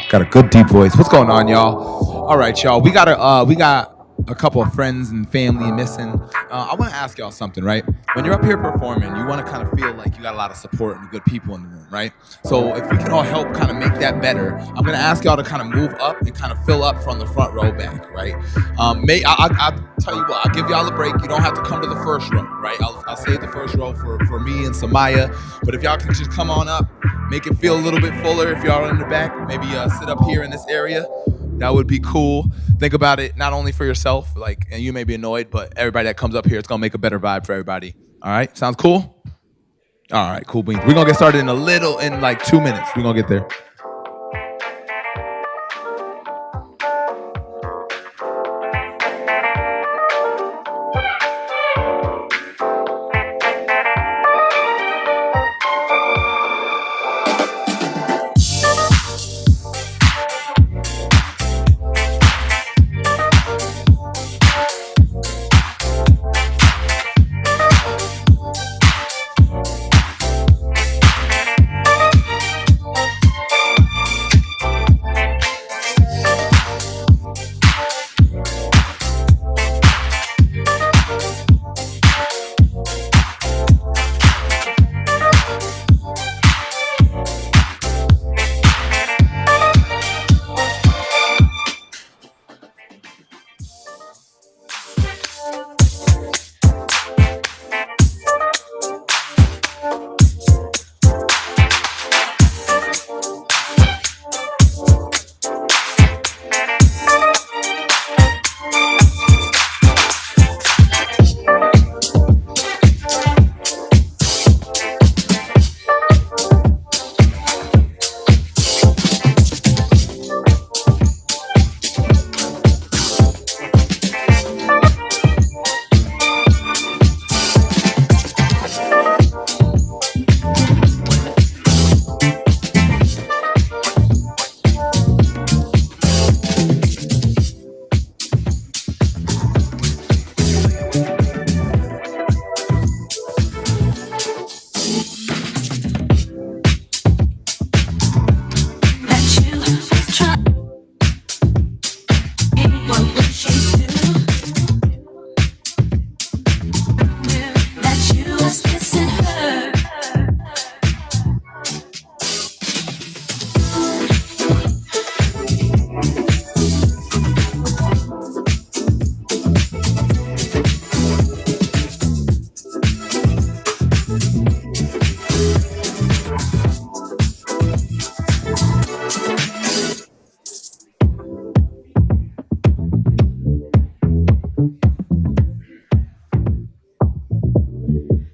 Got a good deep voice. What's going on, y'all? All right, y'all. We got a couple of friends and family missing. I want to ask y'all something, right? When you're up here performing, you want to kind of feel like you got a lot of support and good people in the room, right? So if we can all help kind of make that better, I'm going to ask y'all to kind of move up and kind of fill up from the front row back, right? I'll tell you what, I'll give y'all a break. You don't have to come to the first row, right? I'll save the first row for me and Samaya. But if y'all can just come on up, make it feel a little bit fuller. If y'all are in the back, maybe sit up here in this area. That would be cool. Think about it not only for yourself, like, and you may be annoyed, but everybody that comes up here, it's gonna make a better vibe for everybody. All right, sounds cool? All right, cool beans. We're gonna get started in like 2 minutes. We're gonna get there.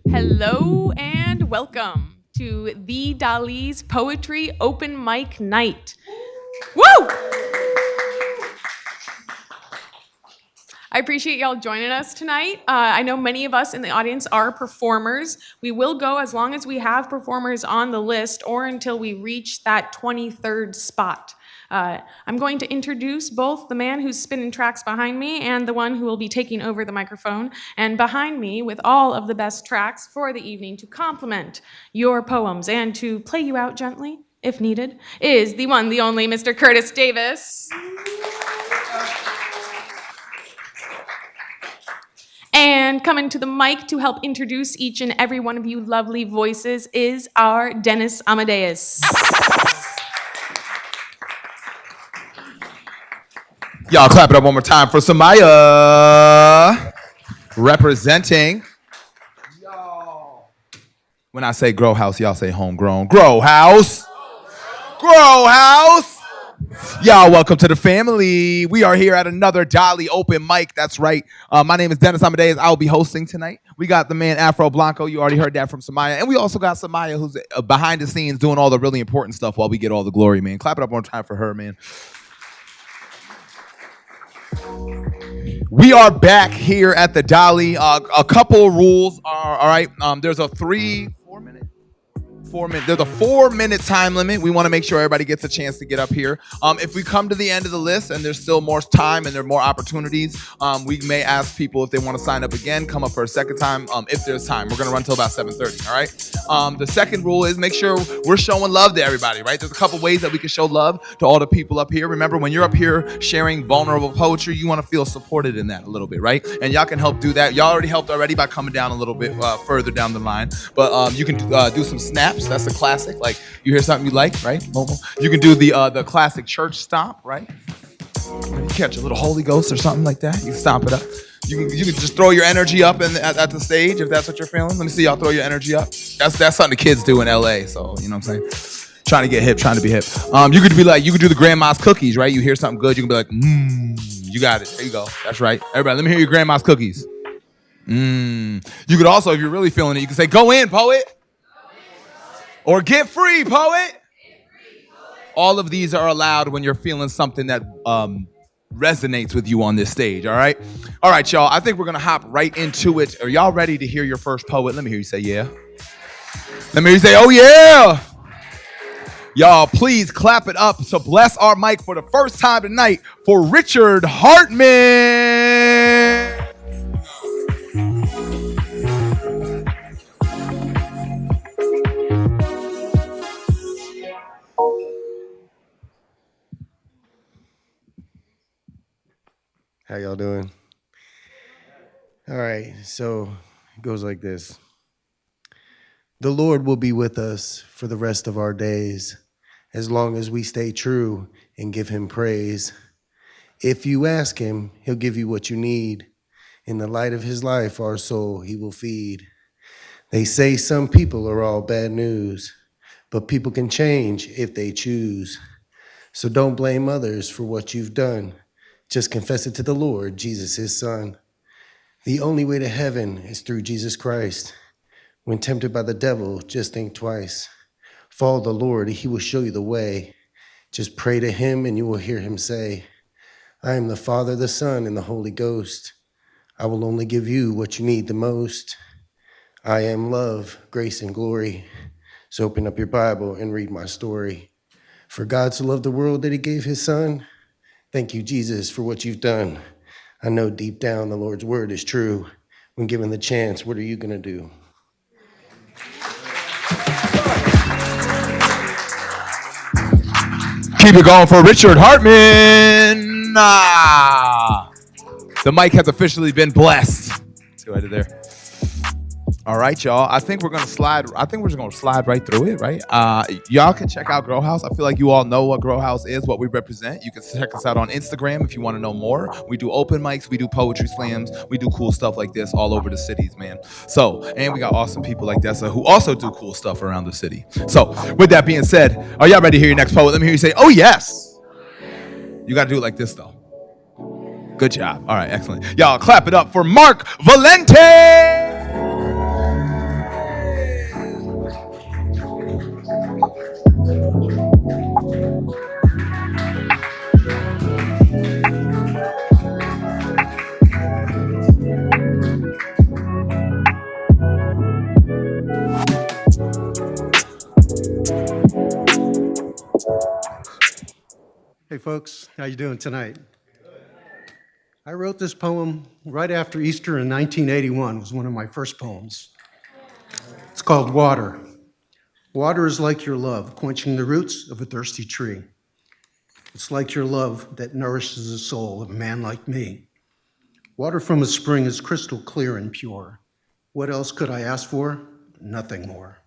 Hello and welcome to the Dalí's Poetry Open Mic Night. Woo! I appreciate y'all joining us tonight. I know many of us in the audience are performers. We will go as long as we have performers on the list or until we reach that 23rd spot. I'm going to introduce both the man who's spinning tracks behind me and the one who will be taking over the microphone. And behind me, with all of the best tracks for the evening to complement your poems and to play you out gently, if needed, is the one, the only Mr. Curtis Davis. And coming to the mic to help introduce each and every one of you lovely voices is our Dennis Amadeus. Y'all clap it up one more time for Samaya. Representing. Y'all. When I say GrowHouse, y'all say homegrown. GrowHouse. GrowHouse. Y'all, welcome to the family. We are here at another Dalí open mic. That's right. My name is Dennis Amadeus. I'll be hosting tonight. We got the man Afro Blanco. You already heard that from Samaya. And we also got Samaya, who's behind the scenes doing all the really important stuff while we get all the glory, man. Clap it up one time for her, man. We are back here at the Dalí. A couple rules are all right. There's a 3-4 minute. There's a 4-minute time limit. We want to make sure everybody gets a chance to get up here. If we come to the end of the list and there's still more time and there are more opportunities, we may ask people if they want to sign up again, come up for a second time, if there's time. We're going to run till about 7:30, all right? The second rule is make sure we're showing love to everybody, right? There's a couple ways that we can show love to all the people up here. Remember, when you're up here sharing vulnerable poetry, you want to feel supported in that a little bit, right? And y'all can help do that. Y'all already helped already by coming down a little bit further down the line. But you can do some snaps. That's a classic. Like, you hear something you like, right? You can do the classic church stomp, right? You catch a little Holy Ghost or something like that. You stomp it up. You can just throw your energy up at the stage if that's what you're feeling. Let me see y'all throw your energy up. That's something the kids do in LA. So, you know what I'm saying? Trying to get hip, trying to be hip. You could do the grandma's cookies, right? You hear something good, you can be like, you got it. There you go. That's right. Everybody, let me hear your grandma's cookies. You could also, if you're really feeling it, you can say, go in, poet. Or get free, poet. All of these are allowed when you're feeling something that resonates with you on this stage, all right? All right, y'all, I think we're going to hop right into it. Are y'all ready to hear your first poet? Let me hear you say, yeah. Let me hear you say, oh, yeah. Y'all, please clap it up to bless our mic for the first time tonight for Richard Hartman. How y'all doing? All right, so it goes like this. The Lord will be with us for the rest of our days, as long as we stay true and give him praise. If you ask him, he'll give you what you need. In the light of his life, our soul he will feed. They say some people are all bad news, but people can change if they choose. So don't blame others for what you've done. Just confess it to the Lord, Jesus, his son. The only way to heaven is through Jesus Christ. When tempted by the devil, just think twice. Follow the Lord, he will show you the way. Just pray to him and you will hear him say, I am the Father, the Son, and the Holy Ghost. I will only give you what you need the most. I am love, grace, and glory. So open up your Bible and read my story. For God so loved the world that he gave his son. Thank you, Jesus, for what you've done. I know deep down the Lord's word is true. When given the chance, what are you going to do? Keep it going for Richard Hartman. The mic has officially been blessed. See what I did there? All right, y'all. I think we're just gonna slide right through it, right? Y'all can check out GrowHouse. I feel like you all know what GrowHouse is, what we represent. You can check us out on Instagram if you want to know more. We do open mics, we do poetry slams, we do cool stuff like this all over the cities, man. So, and we got awesome people like Dessa who also do cool stuff around the city. So, with that being said, are y'all ready to hear your next poet? Let me hear you say, oh yes. You gotta do it like this though. Good job. All right, excellent. Y'all clap it up for Mark Valente. Hey folks, how you doing tonight? I wrote this poem right after Easter in 1981. It was one of my first poems. It's called Water. Water is like your love, quenching the roots of a thirsty tree. It's like your love that nourishes the soul of a man like me. Water from a spring is crystal clear and pure. What else could I ask for? Nothing more.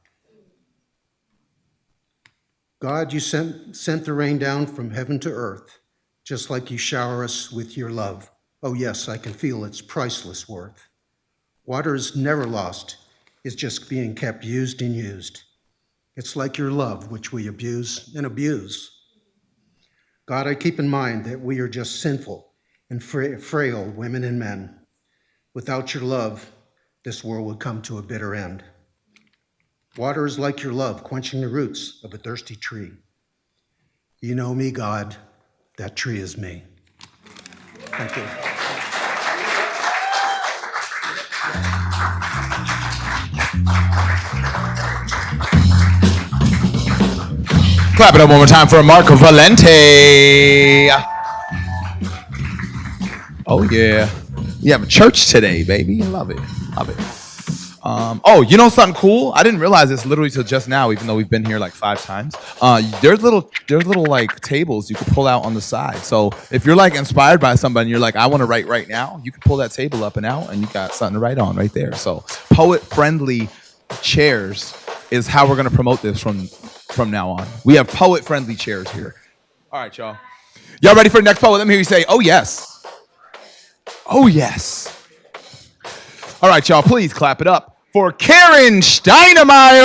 God, you sent the rain down from heaven to earth, just like you shower us with your love. Oh yes, I can feel its priceless worth. Water is never lost. It's just being kept used and used. It's like your love, which we abuse and abuse. God, I keep in mind that we are just sinful and frail women and men. Without your love, this world would come to a bitter end. Water is like your love, quenching the roots of a thirsty tree. You know me, God. That tree is me. Thank you. Clap it up one more time for Marco Valente. Oh yeah, we have a church today, baby. Love it, love it. Oh, you know something cool? I didn't realize this literally till just now, even though we've been here like 5 times. There's little like tables you can pull out on the side. So if you're like inspired by somebody and you're like, I want to write right now, you can pull that table up and out, and you got something to write on right there. So poet-friendly chairs is how we're gonna promote this from now on. We have poet-friendly chairs here. All right, y'all. Y'all ready for the next poet? Let me hear you say, oh yes. Oh yes. All right, y'all, please clap it up for Karen Steinemeyer.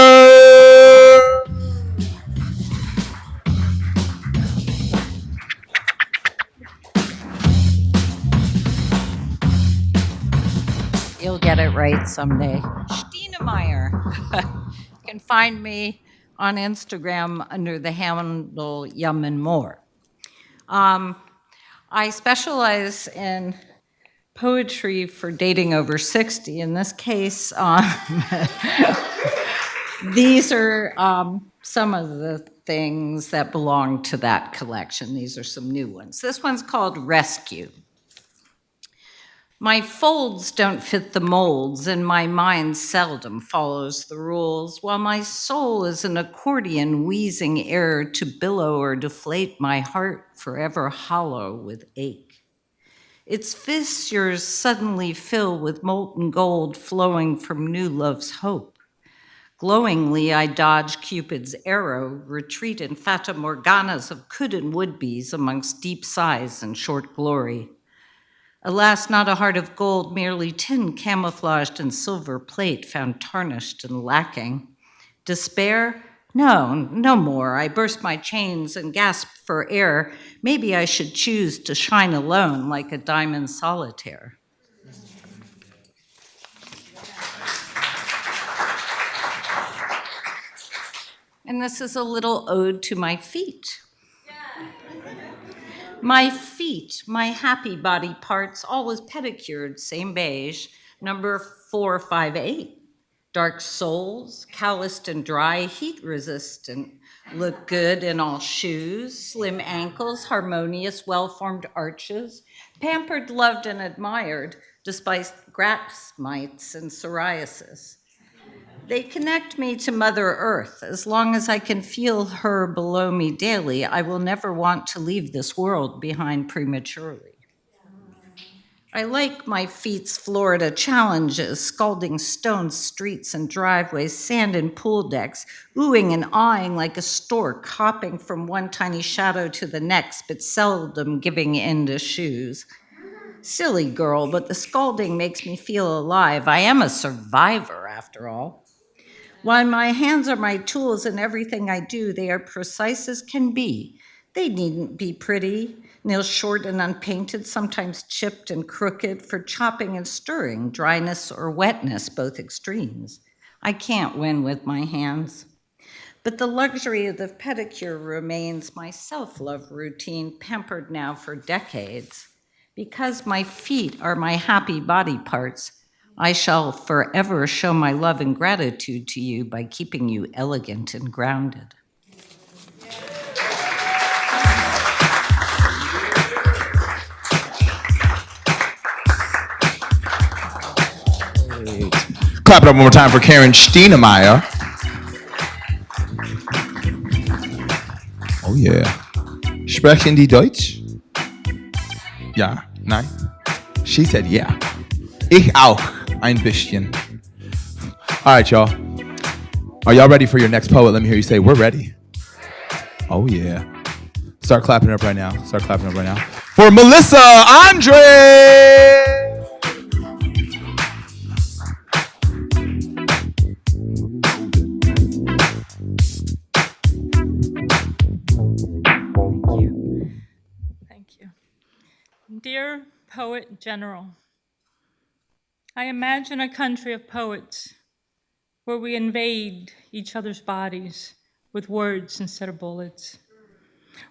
You'll get it right someday. Steinemeyer. You can find me on Instagram under the handle Yum and More. I specialize in poetry for dating over 60. In this case, these are some of the things that belong to that collection. These are some new ones. This one's called Rescue. My folds don't fit the molds, and my mind seldom follows the rules, while my soul is an accordion wheezing air to billow or deflate my heart forever hollow with ache. Its fissures suddenly fill with molten gold flowing from new love's hope. Glowingly, I dodge Cupid's arrow, retreat in fata morganas of could and would-bes amongst deep sighs and short glory. Alas, not a heart of gold, merely tin camouflaged in silver plate found tarnished and lacking. Despair? No, no more. I burst my chains and gasp for air. Maybe I should choose to shine alone like a diamond solitaire. And this is a little ode to my feet. My feet, my happy body parts, always pedicured, same beige, number 458. Dark soles, calloused and dry, heat resistant, look good in all shoes, slim ankles, harmonious, well-formed arches, pampered, loved, and admired, despite grass mites and psoriasis. They connect me to Mother Earth. As long as I can feel her below me daily, I will never want to leave this world behind prematurely. I like my feet's Florida challenges, scalding stones, streets and driveways, sand and pool decks, oohing and awing like a stork, hopping from one tiny shadow to the next, but seldom giving in to shoes. Silly girl, but the scalding makes me feel alive. I am a survivor, after all. While my hands are my tools in everything I do, they are precise as can be. They needn't be pretty, nails short and unpainted, sometimes chipped and crooked, for chopping and stirring, dryness or wetness, both extremes. I can't win with my hands. But the luxury of the pedicure remains my self-love routine, pampered now for decades. Because my feet are my happy body parts, I shall forever show my love and gratitude to you by keeping you elegant and grounded. Clap it up one more time for Karen Steinemeyer. Oh yeah. Sprechen die Deutsch? Ja, nein? She said yeah. Ich auch, ein bisschen. All right, y'all. Are y'all ready for your next poet? Let me hear you say, we're ready. Oh yeah. Start clapping up right now. Start clapping up right now. For Melissa Andre! Thank you. Dear Poet General, I imagine a country of poets where we invade each other's bodies with words instead of bullets,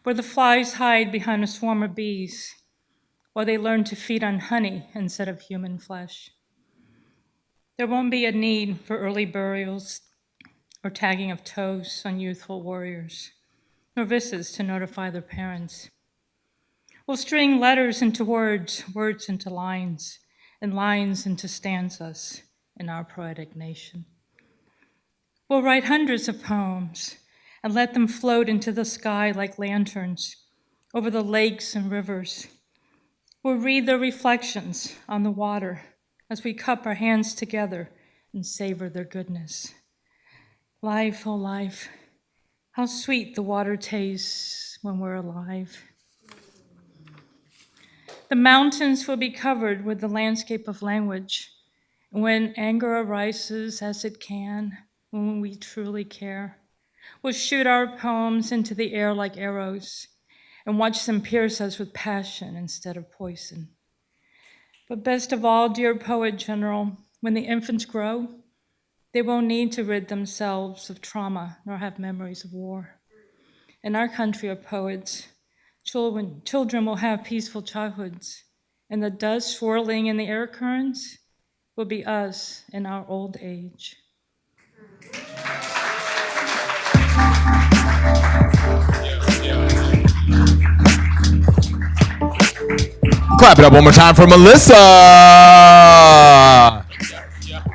where the flies hide behind a swarm of bees while they learn to feed on honey instead of human flesh. There won't be a need for early burials or tagging of toes on youthful warriors. novices to notify their parents. We'll string letters into words, words into lines, and lines into stanzas in our poetic nation. We'll write hundreds of poems and let them float into the sky like lanterns over the lakes and rivers. We'll read their reflections on the water as we cup our hands together and savor their goodness. Life, oh life, how sweet the water tastes when we're alive. The mountains will be covered with the landscape of language. And when anger arises, as it can, when we truly care, we'll shoot our poems into the air like arrows and watch them pierce us with passion instead of poison. But best of all, dear Poet General, when the infants grow, they won't need to rid themselves of trauma nor have memories of war. In our country of poets, children will have peaceful childhoods, and the dust swirling in the air currents will be us in our old age. Clap it up one more time for Melissa.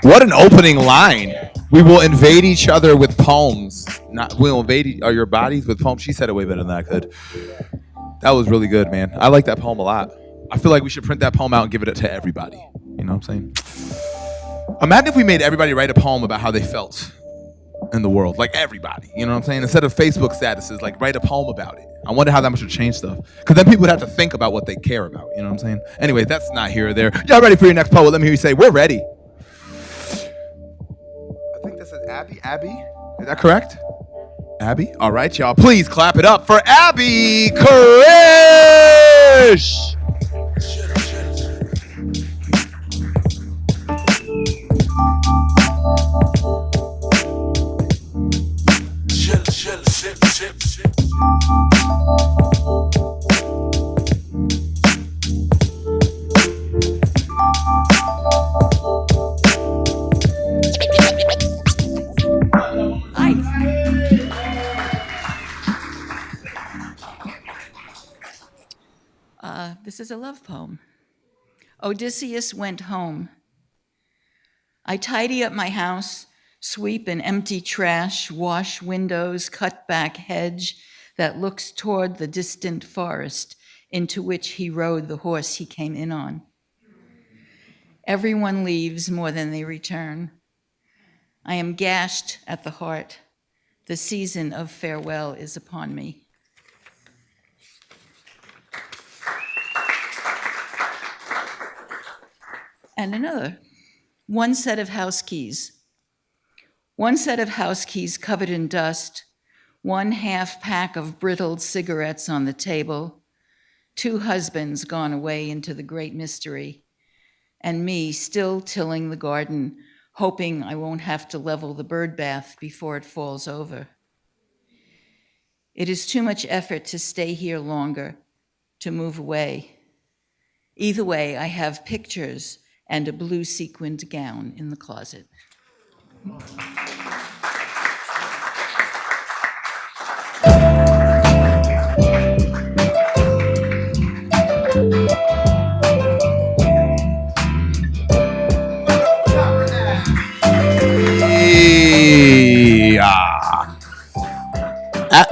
What an opening line. We will invade each other with poems. We'll invade your bodies with poems. She said it way better than I could. That was really good, man. I like that poem a lot. I feel like we should print that poem out and give it to everybody. You know what I'm saying? Imagine if we made everybody write a poem about how they felt in the world. Like everybody. You know what I'm saying? Instead of Facebook statuses, like write a poem about it. I wonder how that much would change stuff. Because then people would have to think about what they care about. You know what I'm saying? Anyway, that's not here or there. Y'all ready for your next poet? Let me hear you say, we're ready. I think this is Abby. Abby? Is that correct? Abby? All right, y'all. Please clap it up for Abby Koresh. This is a love poem. Odysseus went home. I tidy up my house, sweep and empty trash, wash windows, cut back hedge that looks toward the distant forest into which he rode the horse he came in on. Everyone leaves more than they return. I am gashed at the heart. The season of farewell is upon me. And another, one set of house keys. One set of house keys covered in dust, one half pack of brittled cigarettes on the table, two husbands gone away into the great mystery, and me still tilling the garden, hoping I won't have to level the bird bath before it falls over. It is too much effort to stay here longer, to move away. Either way, I have pictures and a blue sequined gown in the closet.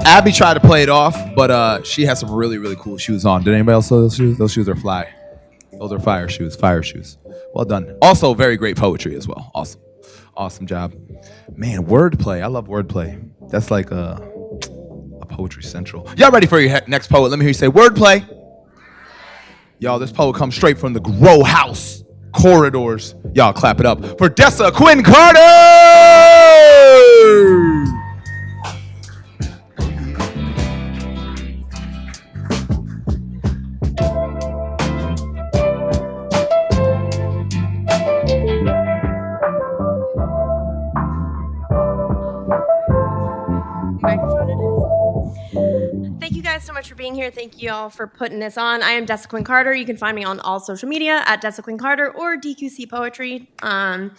Abby tried to play it off, but she has some really, really cool shoes on. Did anybody else see those shoes? Those shoes are fly. Those are fire shoes. Fire shoes. Well done. Also, very great poetry as well. Awesome. Awesome job. Man, wordplay. I love wordplay. That's like a poetry central. Y'all ready for your next poet? Let me hear you say wordplay. Y'all, this poet comes straight from the GrowHouse corridors. Y'all clap it up for Dessa Quinn Carter! Thank you guys so much for being here. Thank you all for putting this on. I am Dessa Quinn Carter. You can find me on all social media at Dessa Quinn Carter or DQC Poetry. I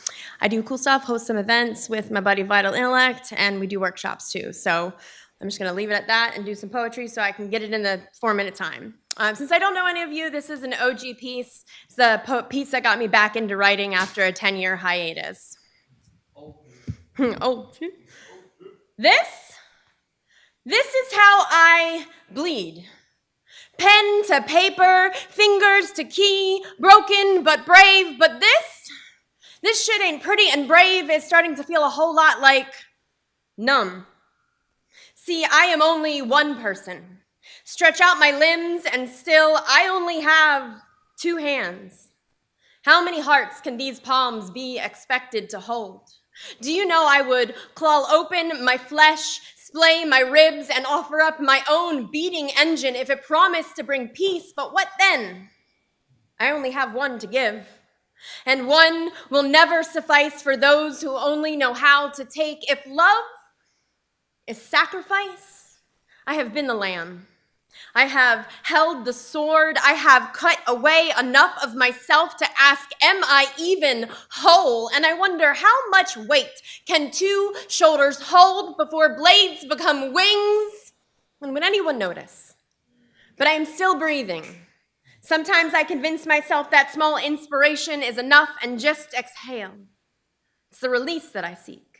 do cool stuff, host some events with my buddy Vital Intellect, and we do workshops too. So I'm just going to leave it at that and do some poetry so I can get it in the 4-minute time. Since I don't know any of you, this is an OG piece. It's the piece that got me back into writing after a 10-year hiatus. Oh, this is how I bleed. Pen to paper, fingers to key, broken but brave. But this shit ain't pretty and brave is starting to feel a whole lot like numb. See, I am only one person. Stretch out my limbs and still I only have 2 hands. How many hearts can these palms be expected to hold? Do you know I would claw open my flesh, splay my ribs, and offer up my own beating engine if it promised to bring peace, but what then? I only have one to give, and one will never suffice for those who only know how to take. If love is sacrifice, I have been the lamb. I have held the sword. I have cut away enough of myself to ask, am I even whole? And I wonder how much weight can 2 shoulders hold before blades become wings? And would anyone notice? But I am still breathing. Sometimes I convince myself that small inspiration is enough and just exhale. It's the release that I seek,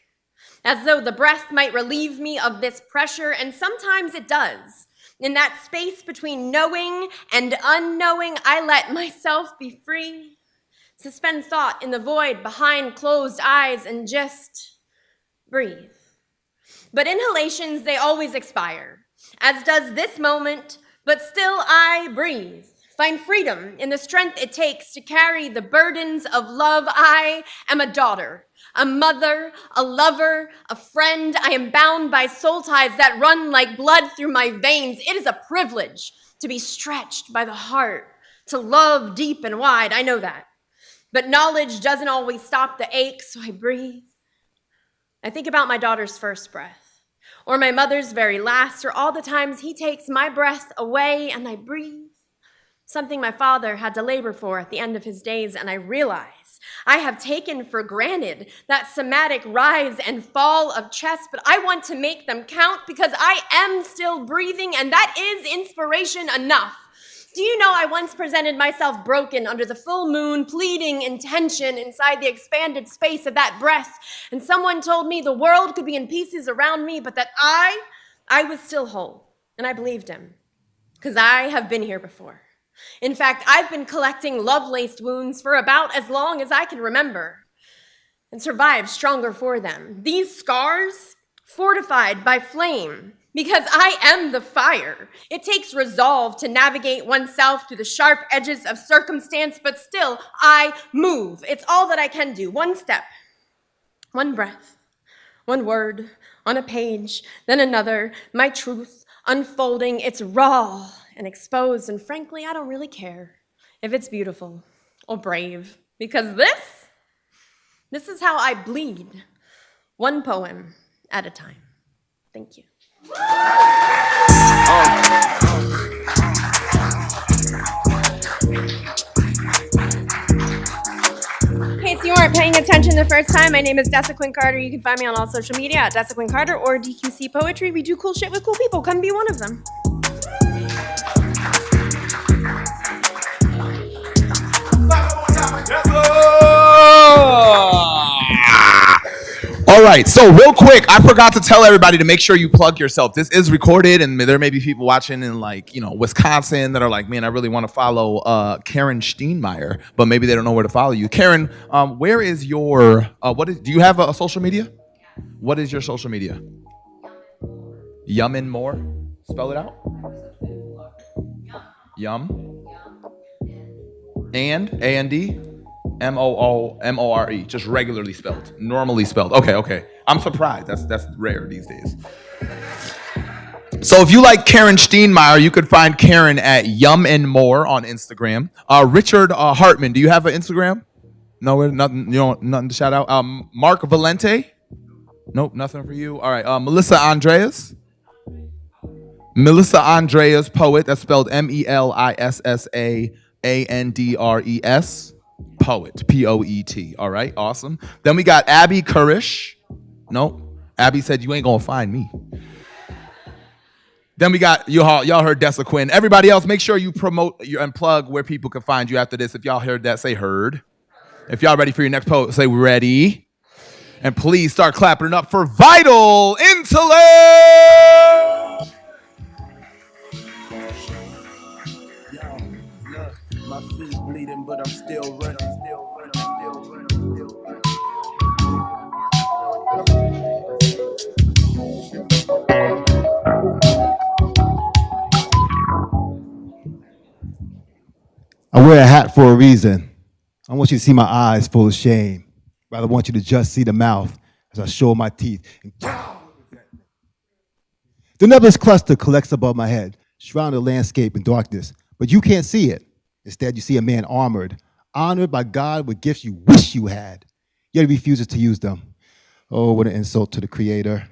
as though the breath might relieve me of this pressure, and sometimes it does. In that space between knowing and unknowing, I let myself be free, suspend thought in the void behind closed eyes and just breathe. But inhalations, they always expire, as does this moment, but still I breathe. Find freedom in the strength it takes to carry the burdens of love. I am a daughter, a mother, a lover, a friend. I am bound by soul ties that run like blood through my veins. It is a privilege to be stretched by the heart, to love deep and wide. I know that. But knowledge doesn't always stop the ache, so I breathe. I think about my daughter's first breath, or my mother's very last, or all the times he takes my breath away, and I breathe. Something my father had to labor for at the end of his days, and I realize I have taken for granted that somatic rise and fall of chest, but I want to make them count because I am still breathing, and that is inspiration enough. Do you know I once presented myself broken under the full moon, pleading intention inside the expanded space of that breath, and someone told me the world could be in pieces around me, but that I was still whole, and I believed him because I have been here before. In fact, I've been collecting love-laced wounds for about as long as I can remember and survived stronger for them. These scars, fortified by flame, because I am the fire. It takes resolve to navigate oneself through the sharp edges of circumstance, but still, I move. It's all that I can do. One step, one breath, one word on a page, then another, my truth unfolding. It's raw and exposed, and frankly, I don't really care if it's beautiful or brave, because this is how I bleed, one poem at a time. Thank you. In case you weren't paying attention the first time, my name is Dessa Quinn Carter. You can find me on all social media at Dessa Quinn Carter or DQC Poetry. We do cool shit with cool people. Come be one of them. All right, so real quick, I forgot to tell everybody to make sure you plug yourself. This is recorded, and there may be people watching in Wisconsin that are like, man, I really want to follow Karen Steinmeier, but maybe they don't know where to follow you. Karen, where is your do you have a social media? What is your social media? Yum and More. Spell it out. Yum. And A-N-D. M-O-O-M-O-R-E, just regularly spelled, normally spelled. Okay. I'm surprised. That's rare these days. So if you like Karen Steinmeier, you could find Karen at Yum and More on Instagram. Richard Hartman, do you have an Instagram? No, nothing. You don't nothing to shout out. Mark Valente. Nope, nothing for you. All right. Melissa Andreas. Melissa Andreas Poet. That's spelled Melissa Poet, P-O-E-T. All right, awesome. Then we got Abby Kurish. Nope. Abby said, you ain't gonna find me. Then we got y'all heard Dessa Quinn. Everybody else, make sure you promote and plug where people can find you after this. If y'all heard that, say heard. If y'all ready for your next poet, say ready. And please start clapping it up for Vital Intellect. Yo, look, my feet bleeding, but I'm still running. I wear a hat for a reason. I want you to see my eyes full of shame. But I want you to just see the mouth as I show my teeth. The nebulous cluster collects above my head, shrouding the landscape in darkness. But you can't see it. Instead, you see a man armored, honored by God with gifts you wish you had, yet he refuses to use them. Oh, what an insult to the Creator.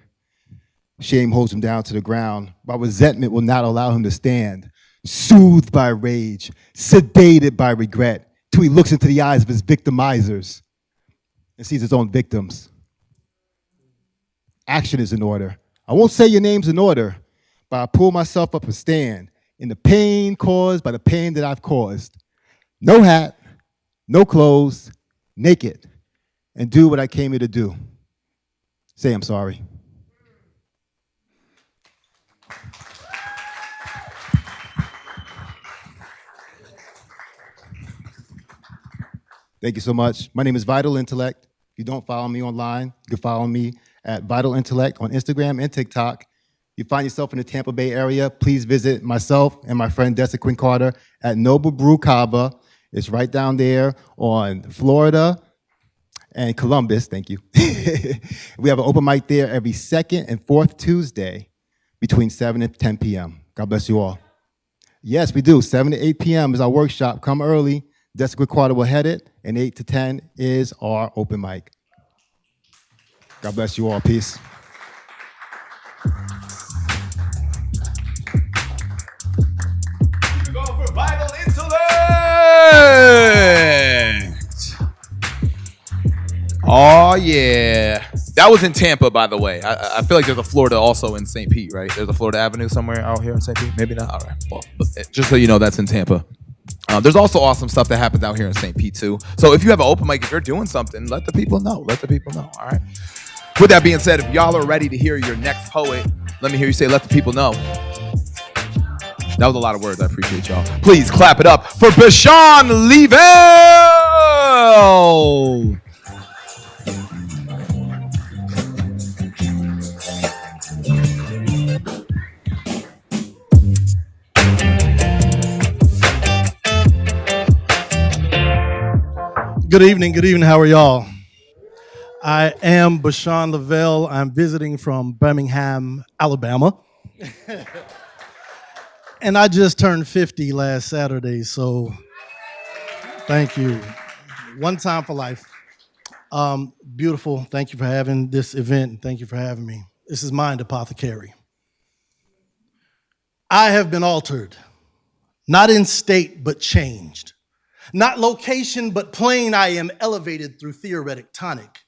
Shame holds him down to the ground, while resentment will not allow him to stand. Soothed by rage, sedated by regret, till he looks into the eyes of his victimizers and sees his own victims. Action is in order. I won't say your name's in order, but I pull myself up and stand in the pain caused by the pain that I've caused. No hat, no clothes, naked, and do what I came here to do. Say I'm sorry. Thank you so much. My name is Vital Intellect. If you don't follow me online, you can follow me at Vital Intellect on Instagram and TikTok. If you find yourself in the Tampa Bay area, please visit myself and my friend Dessa Quinn Carter at Noble Brew Cava. It's right down there on Florida and Columbus. Thank you. We have an open mic there every second and fourth Tuesday between 7 and 10 p.m. God bless you all. Yes, we do. 7 to 8 p.m. is our workshop. Come early. Dessa Quinn Carter will head it, and 8 to 10 is our open mic. God bless you all. Peace. Go for Vital Intellect. Oh, yeah. That was in Tampa, by the way. I feel like there's a Florida also in St. Pete, right? There's a Florida Avenue somewhere out here in St. Pete. Maybe not. All right. Well, just so you know, that's in Tampa. There's also awesome stuff that happens out here in St. Pete, too. So if you have an open mic, if you're doing something, let the people know. Let the people know. All right. With that being said, if y'all are ready to hear your next poet, let me hear you say, let the people know. That was a lot of words. I appreciate y'all. Please clap it up for Bashan Leavell. Good evening, how are y'all? I am Bashan Leavell. I'm visiting from Birmingham, Alabama. And I just turned 50 last Saturday, so thank you. One time for life. Beautiful, thank you for having this event, thank you for having me. This is Mind Apothecary. I have been altered, not in state, but changed. Not location, but plane, I am elevated through theoretic tonic.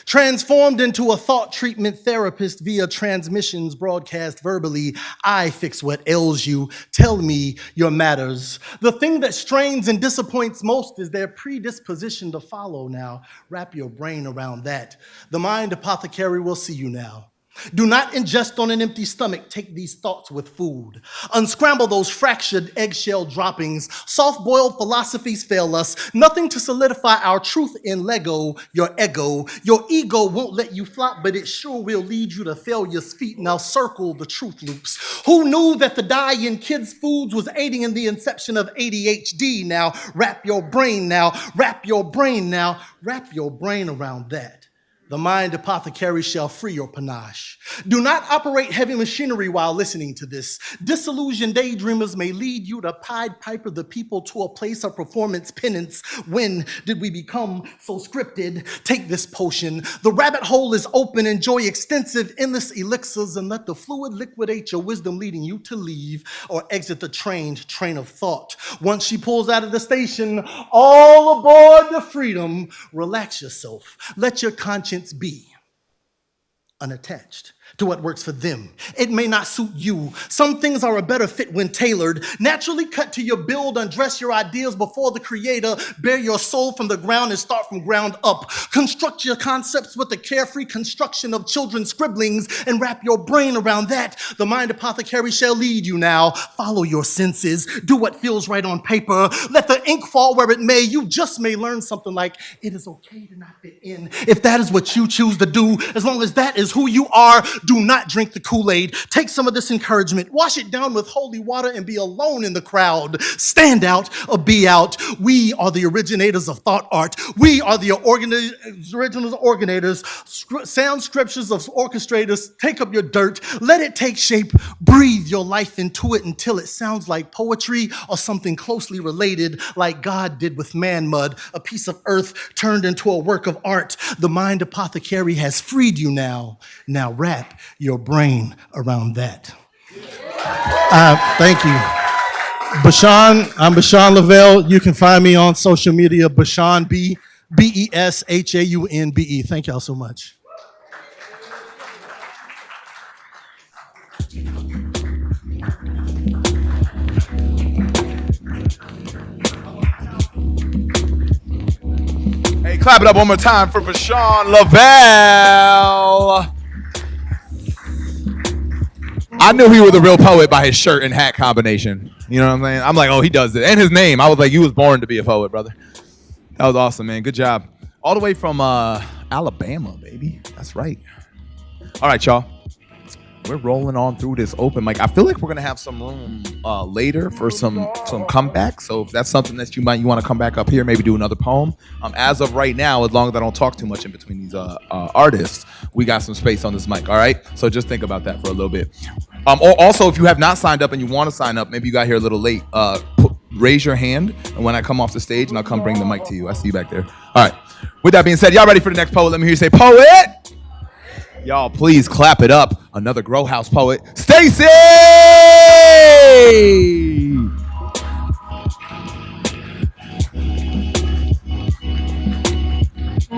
Transformed into a thought treatment therapist via transmissions broadcast verbally. I fix what ails you. Tell me your matters. The thing that strains and disappoints most is their predisposition to follow now. Wrap your brain around that. The Mind Apothecary will see you now. Do not ingest on an empty stomach. Take these thoughts with food. Unscramble those fractured eggshell droppings. Soft-boiled philosophies fail us. Nothing to solidify our truth in Lego, your ego. Your ego won't let you flop, but it sure will lead you to failure's feet. Now circle the truth loops. Who knew that the dye in kids' foods was aiding in the inception of ADHD? Now wrap your brain now. Wrap your brain now. Wrap your brain around that. The Mind Apothecary shall free your panache. Do not operate heavy machinery while listening to this. Disillusioned daydreamers may lead you to Pied Piper the people to a place of performance penance. When did we become so scripted? Take this potion. The rabbit hole is open. Enjoy extensive, endless elixirs and let the fluid liquidate your wisdom, leading you to leave or exit the train of thought. Once she pulls out of the station, all aboard the freedom. Relax yourself. Let your conscience be unattached to what works for them. It may not suit you. Some things are a better fit when tailored. Naturally cut to your build, undress your ideas before the creator, bear your soul from the ground and start from ground up. Construct your concepts with the carefree construction of children's scribblings and wrap your brain around that. The mind apothecary shall lead you now. Follow your senses. Do what feels right on paper. Let the ink fall where it may. You just may learn something like, it is okay to not fit in. If that is what you choose to do, as long as that is who you are, do not drink the Kool-Aid. Take some of this encouragement, wash it down with holy water, and be alone in the crowd. Stand out or be out. We are the originators of thought art. We are the original originators, sound scriptures of orchestrators. Take up your dirt, let it take shape, breathe your life into it until it sounds like poetry or something closely related, like God did with man mud, a piece of earth turned into a work of art. The mind apothecary has freed you now. Now wrap your brain around that. Thank you. I'm Bashan Lavelle. You can find me on social media, Bashan, B-E-S-H-A-U-N-B-E. Thank y'all so much. Hey, clap it up one more time for Bashan Lavelle. I knew he was a real poet by his shirt and hat combination. You know what I'm saying? I'm like, oh, he does it. And his name. I was like, you was born to be a poet, brother. That was awesome, man. Good job. All the way from Alabama, baby. That's right. All right, y'all. We're rolling on through this open mic. I feel like we're gonna have some room later for some comeback. So if that's something that you want to come back up here, maybe do another poem. As of right now, as long as I don't talk too much in between these artists, we got some space on this mic. All right. So just think about that for a little bit. Also, if you have not signed up and you want to sign up, maybe you got here a little late. Raise your hand, and when I come off the stage, and I'll come bring the mic to you. I see you back there. All right. With that being said, y'all ready for the next poet? Let me hear you say, poet. Y'all, please clap it up. Another GrowHouse poet, Stacy! I'm a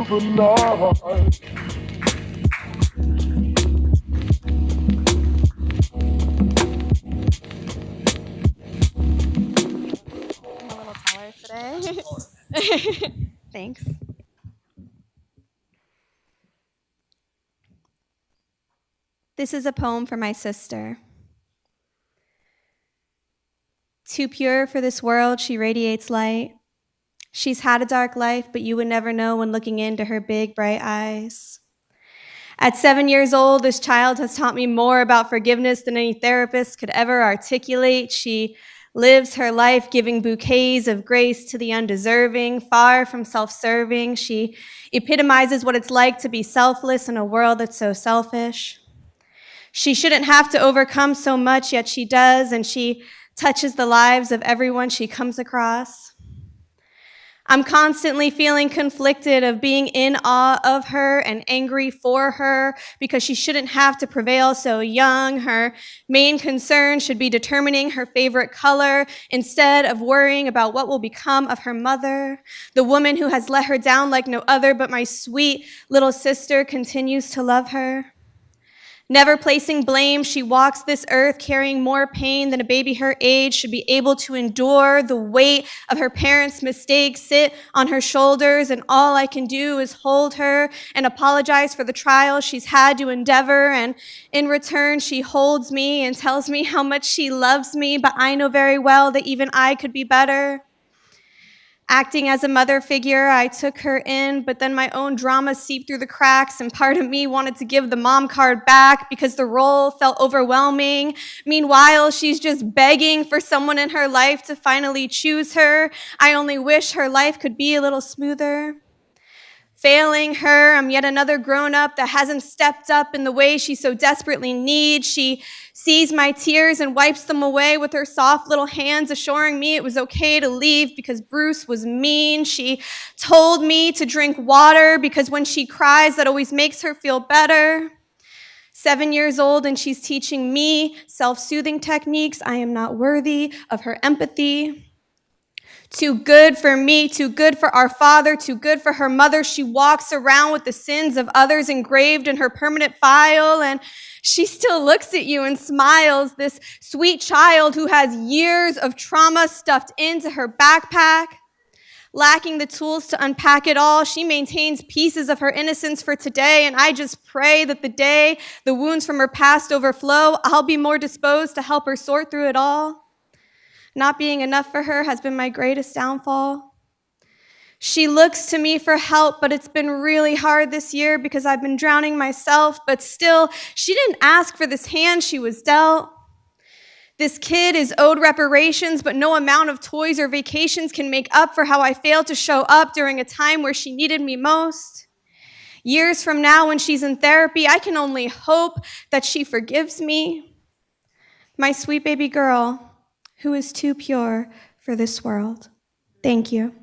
little taller today. Thanks. This is a poem for my sister. Too pure for this world, she radiates light. She's had a dark life, but you would never know when looking into her big, bright eyes. At 7 years old, this child has taught me more about forgiveness than any therapist could ever articulate. She lives her life giving bouquets of grace to the undeserving, far from self-serving. She epitomizes what it's like to be selfless in a world that's so selfish. She shouldn't have to overcome so much, yet she does, and she touches the lives of everyone she comes across. I'm constantly feeling conflicted of being in awe of her and angry for her because she shouldn't have to prevail so young. Her main concern should be determining her favorite color instead of worrying about what will become of her mother, the woman who has let her down like no other, but my sweet little sister continues to love her. Never placing blame, she walks this earth carrying more pain than a baby her age should be able to endure. The weight of her parents' mistakes sit on her shoulders, and all I can do is hold her and apologize for the trials she's had to endeavor. And in return, she holds me and tells me how much she loves me, but I know very well that even I could be better. Acting as a mother figure, I took her in, but then my own drama seeped through the cracks, and part of me wanted to give the mom card back because the role felt overwhelming. Meanwhile, she's just begging for someone in her life to finally choose her. I only wish her life could be a little smoother. Failing her, I'm yet another grown-up that hasn't stepped up in the way she so desperately needs. She sees my tears and wipes them away with her soft little hands, assuring me it was okay to leave because Bruce was mean. She told me to drink water because when she cries, that always makes her feel better. 7 years old, and she's teaching me self-soothing techniques. I am not worthy of her empathy. Too good for me, too good for our father, too good for her mother. She walks around with the sins of others engraved in her permanent file, and she still looks at you and smiles, this sweet child who has years of trauma stuffed into her backpack. Lacking the tools to unpack it all, she maintains pieces of her innocence for today, and I just pray that the day the wounds from her past overflow, I'll be more disposed to help her sort through it all. Not being enough for her has been my greatest downfall. She looks to me for help, but it's been really hard this year because I've been drowning myself, but still, she didn't ask for this hand she was dealt. This kid is owed reparations, but no amount of toys or vacations can make up for how I failed to show up during a time where she needed me most. Years from now, when she's in therapy, I can only hope that she forgives me. My sweet baby girl, who is too pure for this world. Thank you.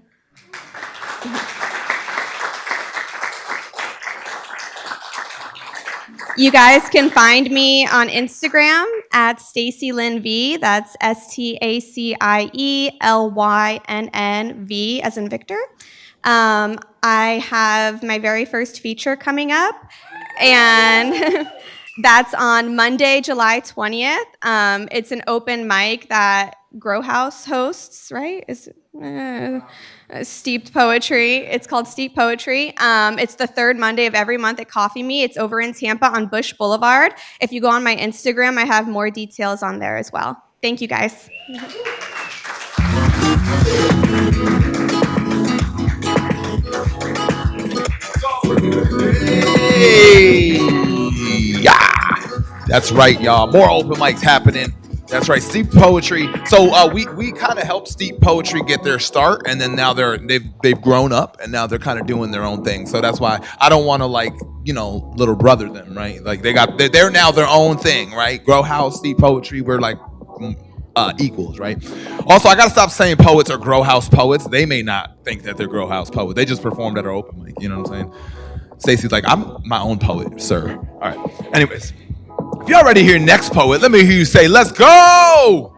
You guys can find me on Instagram at Stacy Lynn V. That's STACIELYNNV as in Victor. I have my very first feature coming up, and that's on Monday, July 20th. It's an open mic that GrowHouse hosts, right? Steeped Poetry. It's called Steeped Poetry. It's the third Monday of every month at Coffee Me. It's over in Tampa on Bush Boulevard. If you go on my Instagram, I have more details on there as well. Thank you, guys. Hey, yeah. That's right, y'all. More open mics happening. That's right, Steep Poetry. So we kind of helped Steep Poetry get their start, and then now they've grown up, and now they're kind of doing their own thing. So that's why I don't want to little brother them, right? Like they're now their own thing, right? GrowHouse, Steep Poetry, we're like equals, right? Also, I gotta stop saying poets or GrowHouse poets. They may not think that they're GrowHouse poets. They just performed at our open mic. You know what I'm saying? Stacey's like, I'm my own poet, sir. All right. Anyways. If y'all ready to hear next poet, let me hear you say, let's go!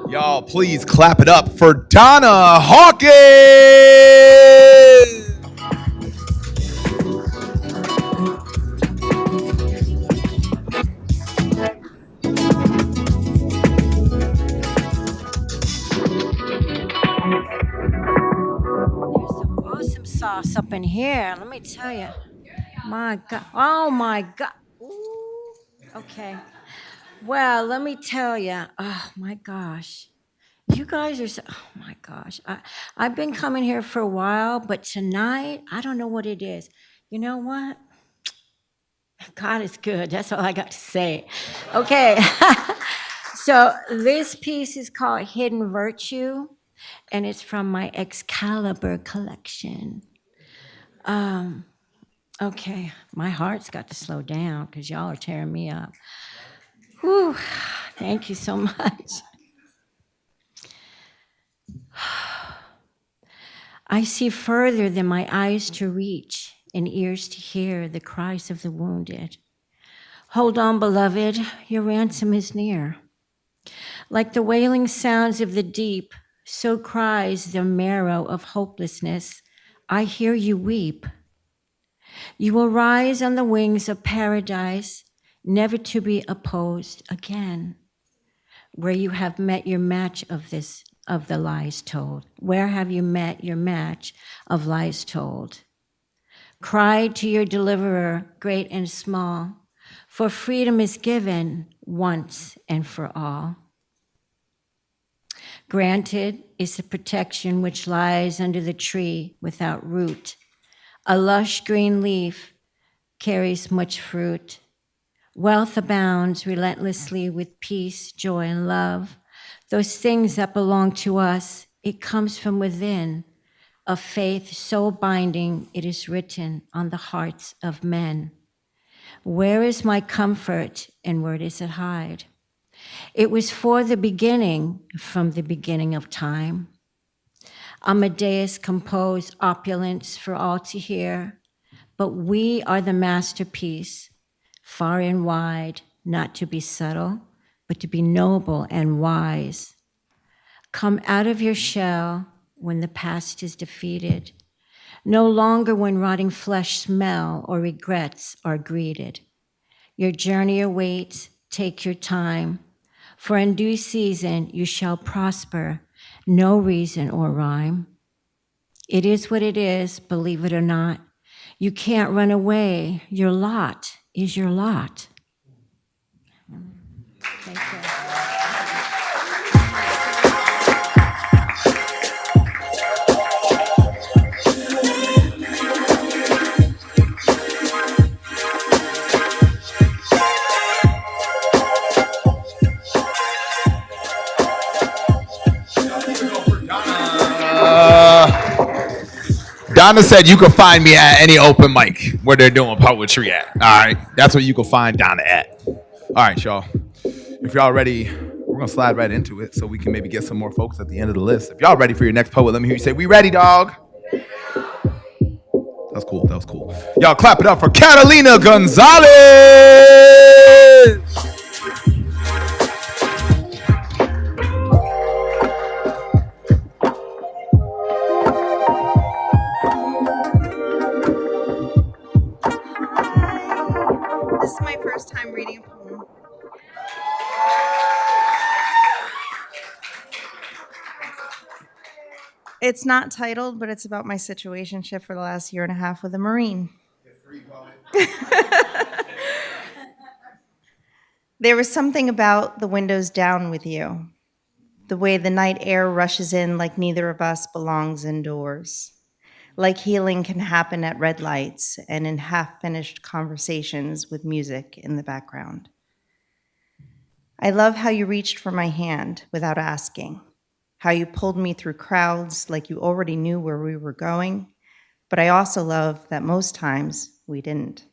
Y'all, please clap it up for Donna Hawkins! There's some awesome sauce up in here, let me tell you. My God, oh my God. Ooh. Okay. Well, let me tell you. Oh my gosh. You guys are so, oh my gosh. I've been coming here for a while, but tonight, I don't know what it is. You know what? God is good. That's all I got to say. Okay. So this piece is called Hidden Virtue, and it's from my Excalibur collection. Okay, my heart's got to slow down because y'all are tearing me up. Whew, thank you so much. I see further than my eyes to reach and ears to hear the cries of the wounded. Hold on, beloved, your ransom is near. Like the wailing sounds of the deep, so cries the marrow of hopelessness. I hear you weep. You will rise on the wings of paradise, never to be opposed again, where you have met your match of the lies told. Where have you met your match of lies told? Cry to your deliverer, great and small, for freedom is given once and for all. Granted is the protection which lies under the tree without root. A lush green leaf carries much fruit. Wealth abounds relentlessly with peace, joy, and love. Those things that belong to us, it comes from within, a faith so binding it is written on the hearts of men. Where is my comfort and where does it hide? It was for the beginning, from the beginning of time. Amadeus composed opulence for all to hear, but we are the masterpiece, far and wide, not to be subtle, but to be noble and wise. Come out of your shell when the past is defeated, no longer when rotting flesh smell or regrets are greeted. Your journey awaits, take your time, for in due season you shall prosper, no reason or rhyme. It is what it is, believe it or not. You can't run away, your lot is your lot. Thank you. Donna said you can find me at any open mic where they're doing poetry at. All right. That's where you can find Donna at. All right, y'all. If y'all ready, we're going to slide right into it so we can maybe get some more folks at the end of the list. If y'all ready for your next poet, let me hear you say, we ready, dog. That's cool. That was cool. Y'all clap it up for Catalina Gonzalez. This is my first time reading a poem. It's not titled, but it's about my situationship for the last year and a half with a Marine. There was something about the windows down with you, the way the night air rushes in like neither of us belongs indoors. Like healing can happen at red lights and in half-finished conversations with music in the background. I love how you reached for my hand without asking, how you pulled me through crowds like you already knew where we were going, but I also love that most times we didn't.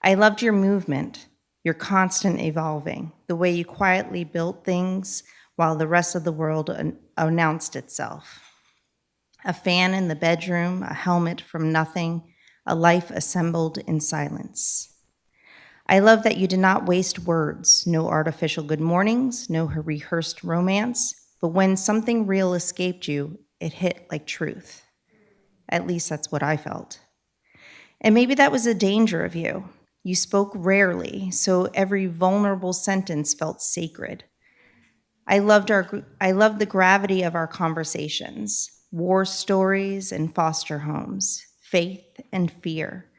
I loved your movement, your constant evolving, the way you quietly built things while the rest of the world announced itself. A fan in the bedroom, a helmet from nothing, a life assembled in silence. I love that you did not waste words, no artificial good mornings, no rehearsed romance, but when something real escaped you, it hit like truth. At least that's what I felt. And maybe that was a danger of you. You spoke rarely, so every vulnerable sentence felt sacred. I loved the gravity of our conversations. War stories and foster homes, faith and fear,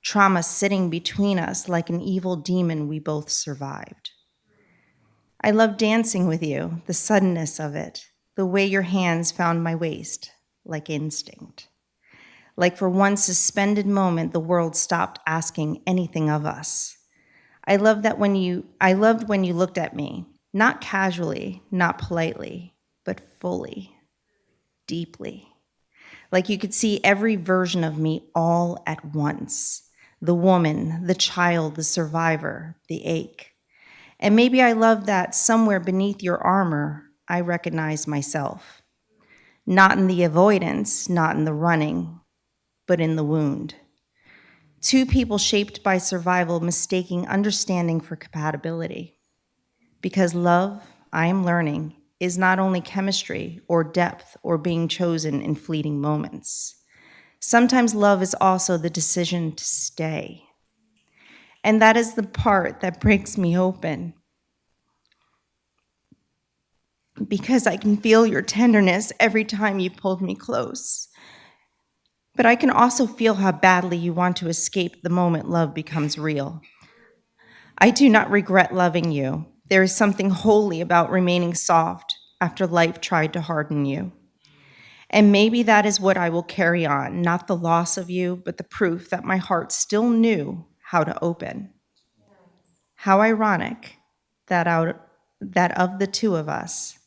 trauma sitting between us like an evil demon we both survived. I love dancing with you, the suddenness of it, the way your hands found my waist, like instinct. Like for one suspended moment, the world stopped asking anything of us. I loved when you looked at me, not casually, not politely, but fully. Deeply, like you could see every version of me all at once. The woman, the child, the survivor, the ache. And maybe I love that somewhere beneath your armor, I recognize myself. Not in the avoidance, not in the running, but in the wound. Two people shaped by survival mistaking understanding for compatibility. Because love, I am learning, is not only chemistry or depth or being chosen in fleeting moments. Sometimes love is also the decision to stay. And that is the part that breaks me open. Because I can feel your tenderness every time you pulled me close. But I can also feel how badly you want to escape the moment love becomes real. I do not regret loving you. There is something holy about remaining soft after life tried to harden you. And maybe that is what I will carry on, not the loss of you, but the proof that my heart still knew how to open. How ironic that of the two of us,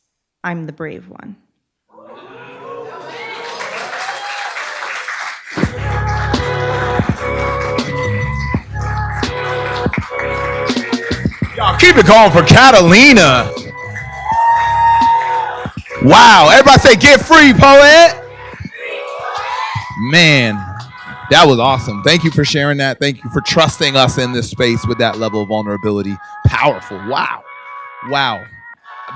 I'm the brave one. Y'all keep it going for Catalina. Wow, everybody say get free, poet. Man, that was awesome. Thank you for sharing that. Thank you for trusting us in this space with that level of vulnerability. Powerful. Wow.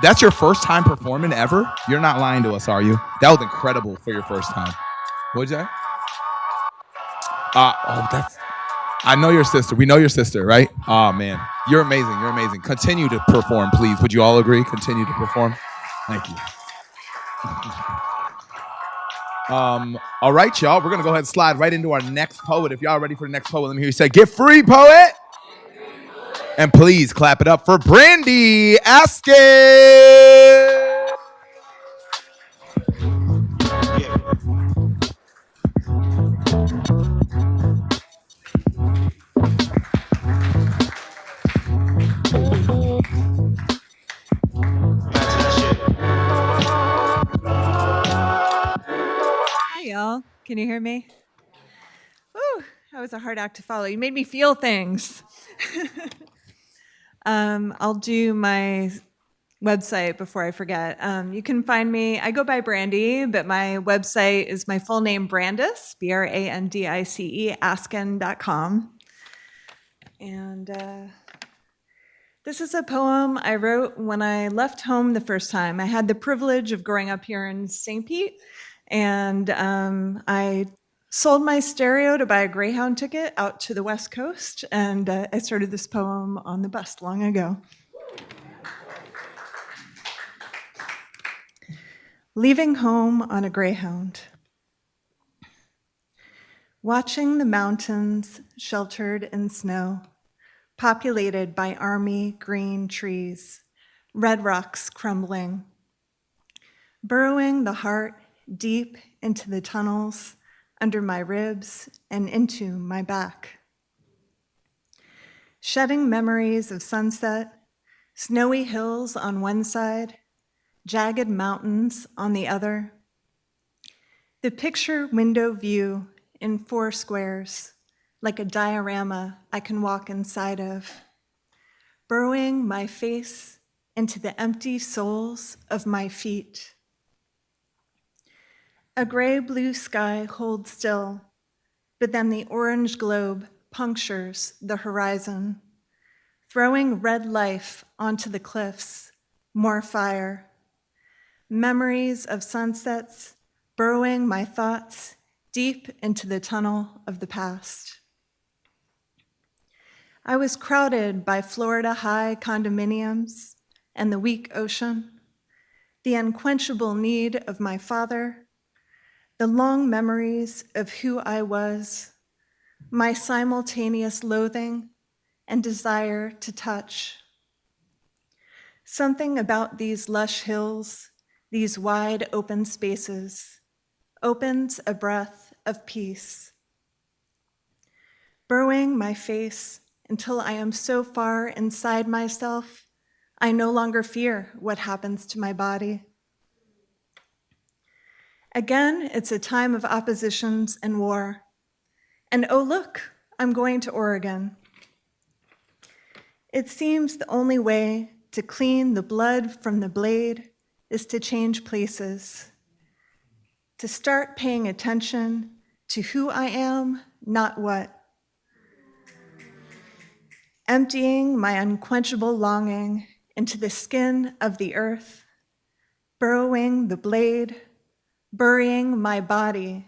That's your first time performing ever? You're not lying to us, are you? That was incredible for your first time. What'd you say? I know your sister. We know your sister, right? Oh, man. You're amazing. You're amazing. Continue to perform, please. Would you all agree? Continue to perform. Thank you. All right, y'all. We're going to go ahead and slide right into our next poet. If y'all ready for the next poet, let me hear you say, get free, poet. And please clap it up for Brandy Askin. Hi, y'all. Can you hear me? Whew, that was a hard act to follow. You made me feel things. I'll do my website before I forget. You can find me, I go by Brandy, but my website is my full name, Brandice, BRANDICE, askin.com. And this is a poem I wrote when I left home the first time. I had the privilege of growing up here in St. Pete, and I sold my stereo to buy a Greyhound ticket out to the West Coast, and I started this poem on the bus long ago. Leaving home on a Greyhound. Watching the mountains sheltered in snow, populated by army green trees, red rocks crumbling. Burrowing the heart deep into the tunnels under my ribs and into my back. Shedding memories of sunset, snowy hills on one side, jagged mountains on the other. The picture window view in 4 squares, like a diorama I can walk inside of, burrowing my face into the empty soles of my feet. A gray-blue sky holds still, but then the orange globe punctures the horizon, throwing red life onto the cliffs, more fire. Memories of sunsets burrowing my thoughts deep into the tunnel of the past. I was crowded by Florida high condominiums and the weak ocean, the unquenchable need of my father, the long memories of who I was, my simultaneous loathing and desire to touch. Something about these lush hills, these wide open spaces, opens a breath of peace. Burrowing my face until I am so far inside myself, I no longer fear what happens to my body. Again, it's a time of oppositions and war. And oh look, I'm going to Oregon. It seems the only way to clean the blood from the blade is to change places, to start paying attention to who I am, not what. Emptying my unquenchable longing into the skin of the earth, burrowing the blade, burying my body,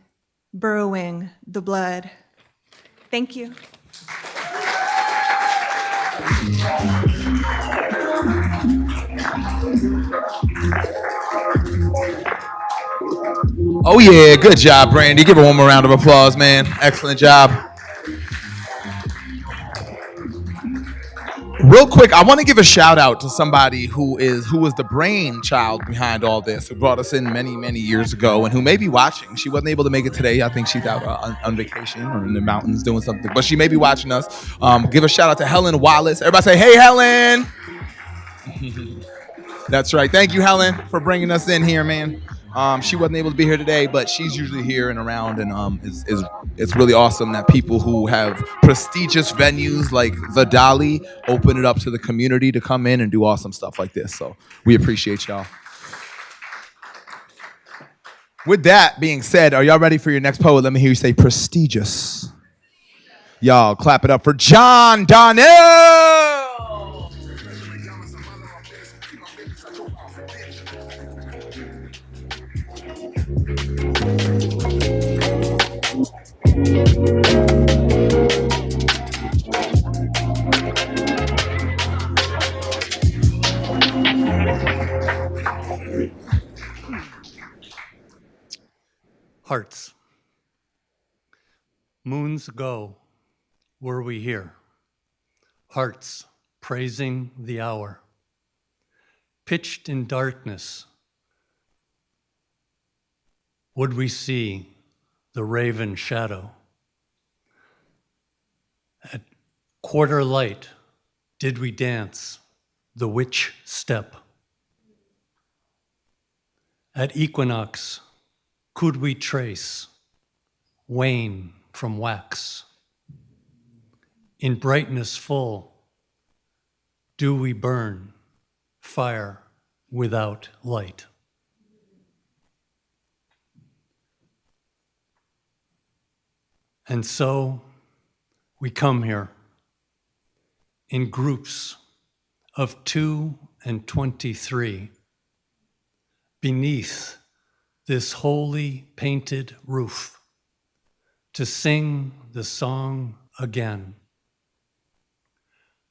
burrowing the blood. Thank you. Oh yeah, good job, Brandy. Give her one more round of applause, man. Excellent job. Real quick, I want to give a shout out to somebody who was the brainchild behind all this, who brought us in many, many years ago, and who may be watching. She wasn't able to make it today. I think she's out on vacation or in the mountains doing something, but she may be watching us. Give a shout out to Helen Wallace. Everybody say, hey, Helen. That's right. Thank you, Helen, for bringing us in here, man. She wasn't able to be here today, but she's usually here and around, and it's really awesome that people who have prestigious venues like the Dalí open it up to the community to come in and do awesome stuff like this. So we appreciate y'all. With that being said, are y'all ready for your next poet? Let me hear you say prestigious. Y'all clap it up for John Donnell. Hearts. Moons ago were we here, hearts praising the hour. Pitched in darkness, would we see the raven shadow? At quarter light, did we dance the witch step? At equinox, could we trace wane from wax? In brightness full, do we burn fire without light? And so we come here in groups of 2 and 23 beneath this holy painted roof to sing the song again,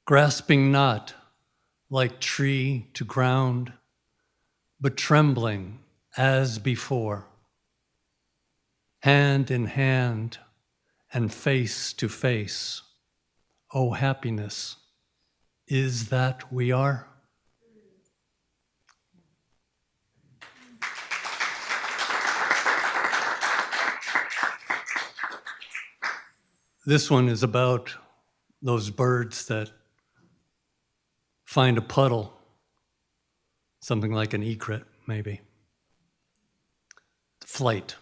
grasping not like tree to ground, but trembling as before, hand in hand and face to face. Oh, happiness, is that we are? This one is about those birds that find a puddle, something like an egret, maybe. Flight.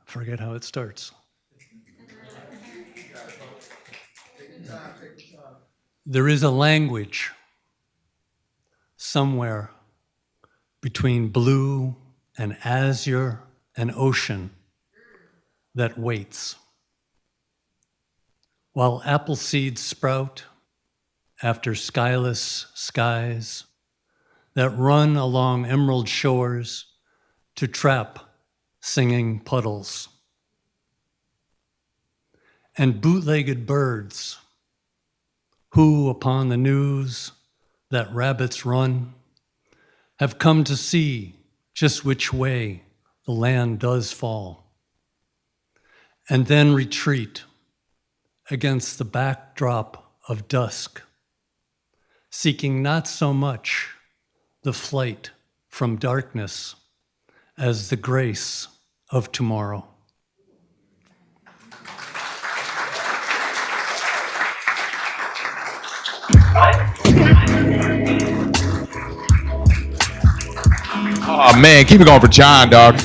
Forget how it starts. There is a language somewhere between blue and azure and ocean that waits. While apple seeds sprout after skyless skies that run along emerald shores to trap singing puddles. And bootlegged birds who, upon the news that rabbits run, have come to see just which way the land does fall, and then retreat against the backdrop of dusk, seeking not so much the flight from darkness as the grace of tomorrow. Oh man, keep it going for John, dog.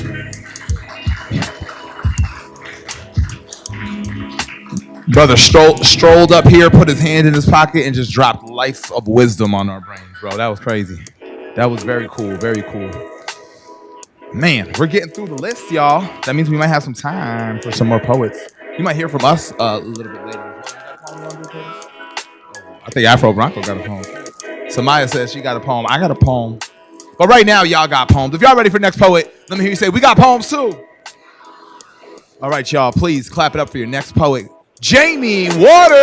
Brother strolled up here, put his hand in his pocket, and just dropped life of wisdom on our brains, bro. That was crazy. That was very cool, very cool. Man, we're getting through the list, y'all. That means we might have some time for some more poets. You might hear from us a little bit later. I think Afro Bronco got a poem. Samaya says she got a poem. I got a poem. But right now, y'all got poems. If y'all ready for next poet, let me hear you say, we got poems too. All right, y'all, please clap it up for your next poet, Jamie Waters.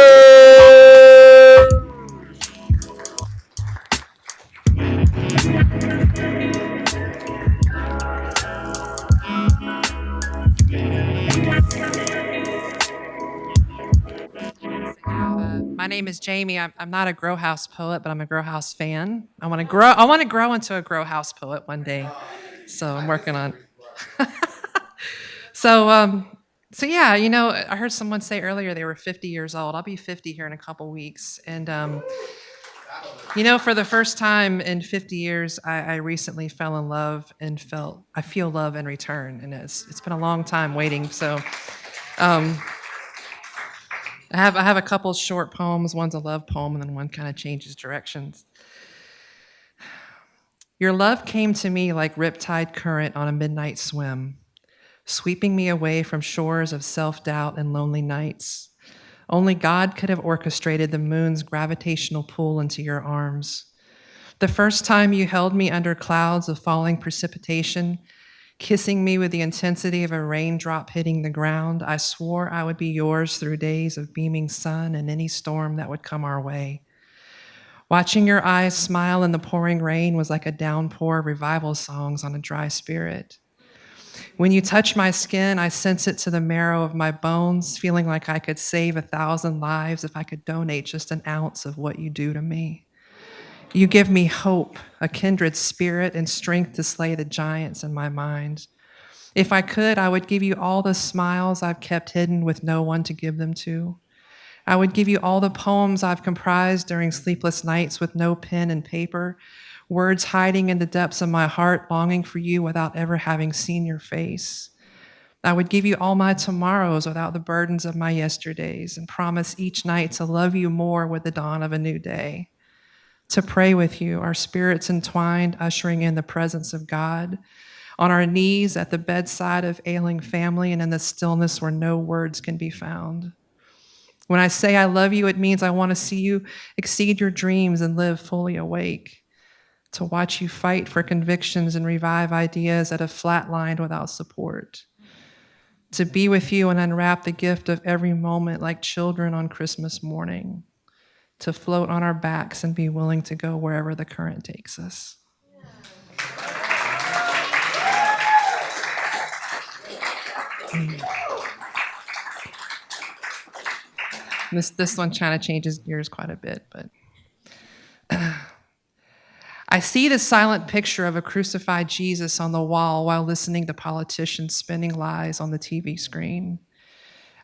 My name is Jamie. I'm not a GrowHouse poet, but I'm a GrowHouse fan. I want to grow into a GrowHouse poet one day. So I'm working on. So yeah, you know, I heard someone say earlier they were 50 years old. I'll be 50 here in a couple weeks, and you know, for the first time in 50 years, I recently fell in love and I feel love in return, and it's been a long time waiting. So. I have a couple short poems. One's a love poem, and then one kind of changes directions. Your love came to me like riptide current on a midnight swim, sweeping me away from shores of self-doubt and lonely nights, Only God could have orchestrated the moon's gravitational pull into your arms. The first time you held me under clouds of falling precipitation, kissing me with the intensity of a raindrop hitting the ground, I swore I would be yours through days of beaming sun and any storm that would come our way. Watching your eyes smile in the pouring rain was like a downpour of revival songs on a dry spirit. When you touch my skin, I sense it to the marrow of my bones, feeling like I could save 1,000 lives if I could donate just an ounce of what you do to me. You give me hope, a kindred spirit, and strength to slay the giants in my mind. If I could, I would give you all the smiles I've kept hidden with no one to give them to. I would give you all the poems I've comprised during sleepless nights with no pen and paper, words hiding in the depths of my heart, longing for you without ever having seen your face. I would give you all my tomorrows without the burdens of my yesterdays, and promise each night to love you more with the dawn of a new day. To pray with you, our spirits entwined, ushering in the presence of God, on our knees at the bedside of ailing family and in the stillness where no words can be found. When I say I love you, it means I want to see you exceed your dreams and live fully awake, to watch you fight for convictions and revive ideas that have flatlined without support, to be with you and unwrap the gift of every moment like children on Christmas morning, to float on our backs and be willing to go wherever the current takes us. This one kind of changes gears quite a bit, but I see the silent picture of a crucified Jesus on the wall while listening to politicians spinning lies on the TV screen.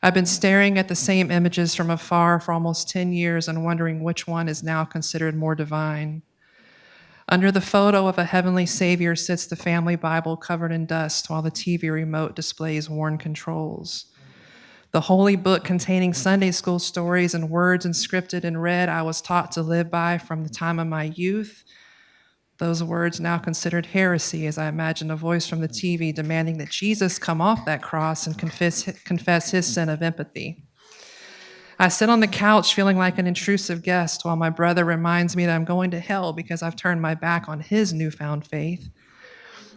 I've been staring at the same images from afar for almost 10 years and wondering which one is now considered more divine. Under the photo of a heavenly Savior sits the family Bible covered in dust while the TV remote displays worn controls. The holy book containing Sunday school stories and words inscripted in red I was taught to live by from the time of my youth. Those words now considered heresy as I imagine a voice from the TV demanding that Jesus come off that cross and confess his sin of empathy. I sit on the couch feeling like an intrusive guest while my brother reminds me that I'm going to hell because I've turned my back on his newfound faith.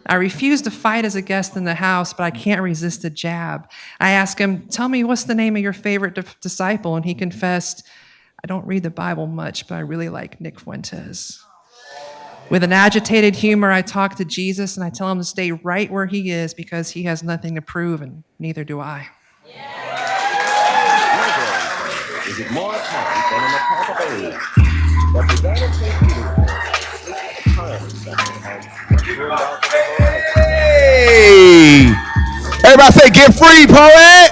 I refuse to fight as a guest in the house, but I can't resist a jab. I ask him, tell me, what's the name of your favorite disciple? And he confessed, I don't read the Bible much, but I really like Nick Fuentes. With an agitated humor, I talk to Jesus and I tell him to stay right where he is because he has nothing to prove and neither do I. Is it more apparent than in the Tampa Bay that the God of St. Petersburg Hey! Everybody say, get free, poet!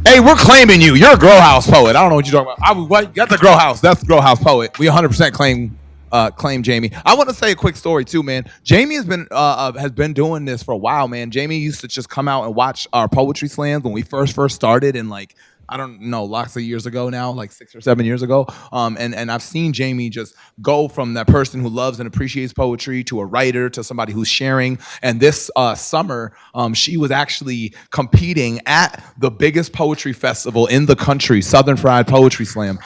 Hey, we're claiming you. You're a GrowHouse poet. I don't know what you're talking about. That's a GrowHouse. That's a GrowHouse poet. We 100% claim Jamie. I want to say a quick story too, man. Jamie has been doing this for a while, man. Jamie used to just come out and watch our poetry slams when we first started, and like, I don't know, lots of years ago now, like 6 or 7 years ago. And I've seen Jamie just go from that person who loves and appreciates poetry to a writer to somebody who's sharing. And this summer, she was actually competing at the biggest poetry festival in the country, Southern Fried Poetry Slam.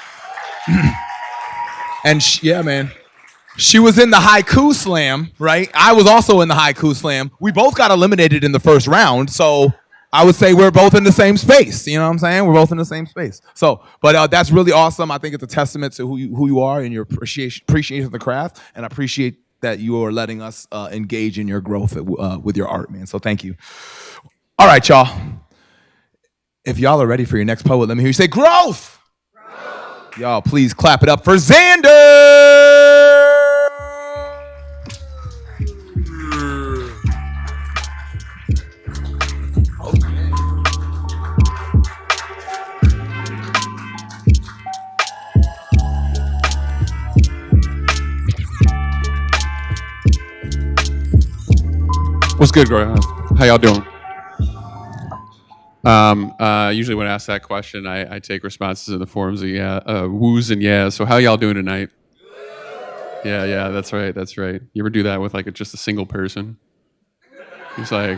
And yeah, man. She was in the haiku slam, right? I was also in the haiku slam. We both got eliminated in the first round, so I would say we're both in the same space. You know what I'm saying? We're both in the same space. So, but that's really awesome. I think it's a testament to who you are and your appreciation of the craft, and I appreciate that you are letting us engage in your growth with your art, man. So thank you. All right, y'all. If y'all are ready for your next poet, let me hear you say growth. Y'all, please clap it up for Xander. What's good, GrowHouse? How y'all doing? Usually when I ask that question, I take responses in the forms of woos and yeah. So how y'all doing tonight? Yeah, that's right. You ever do that with like just a single person? He's like,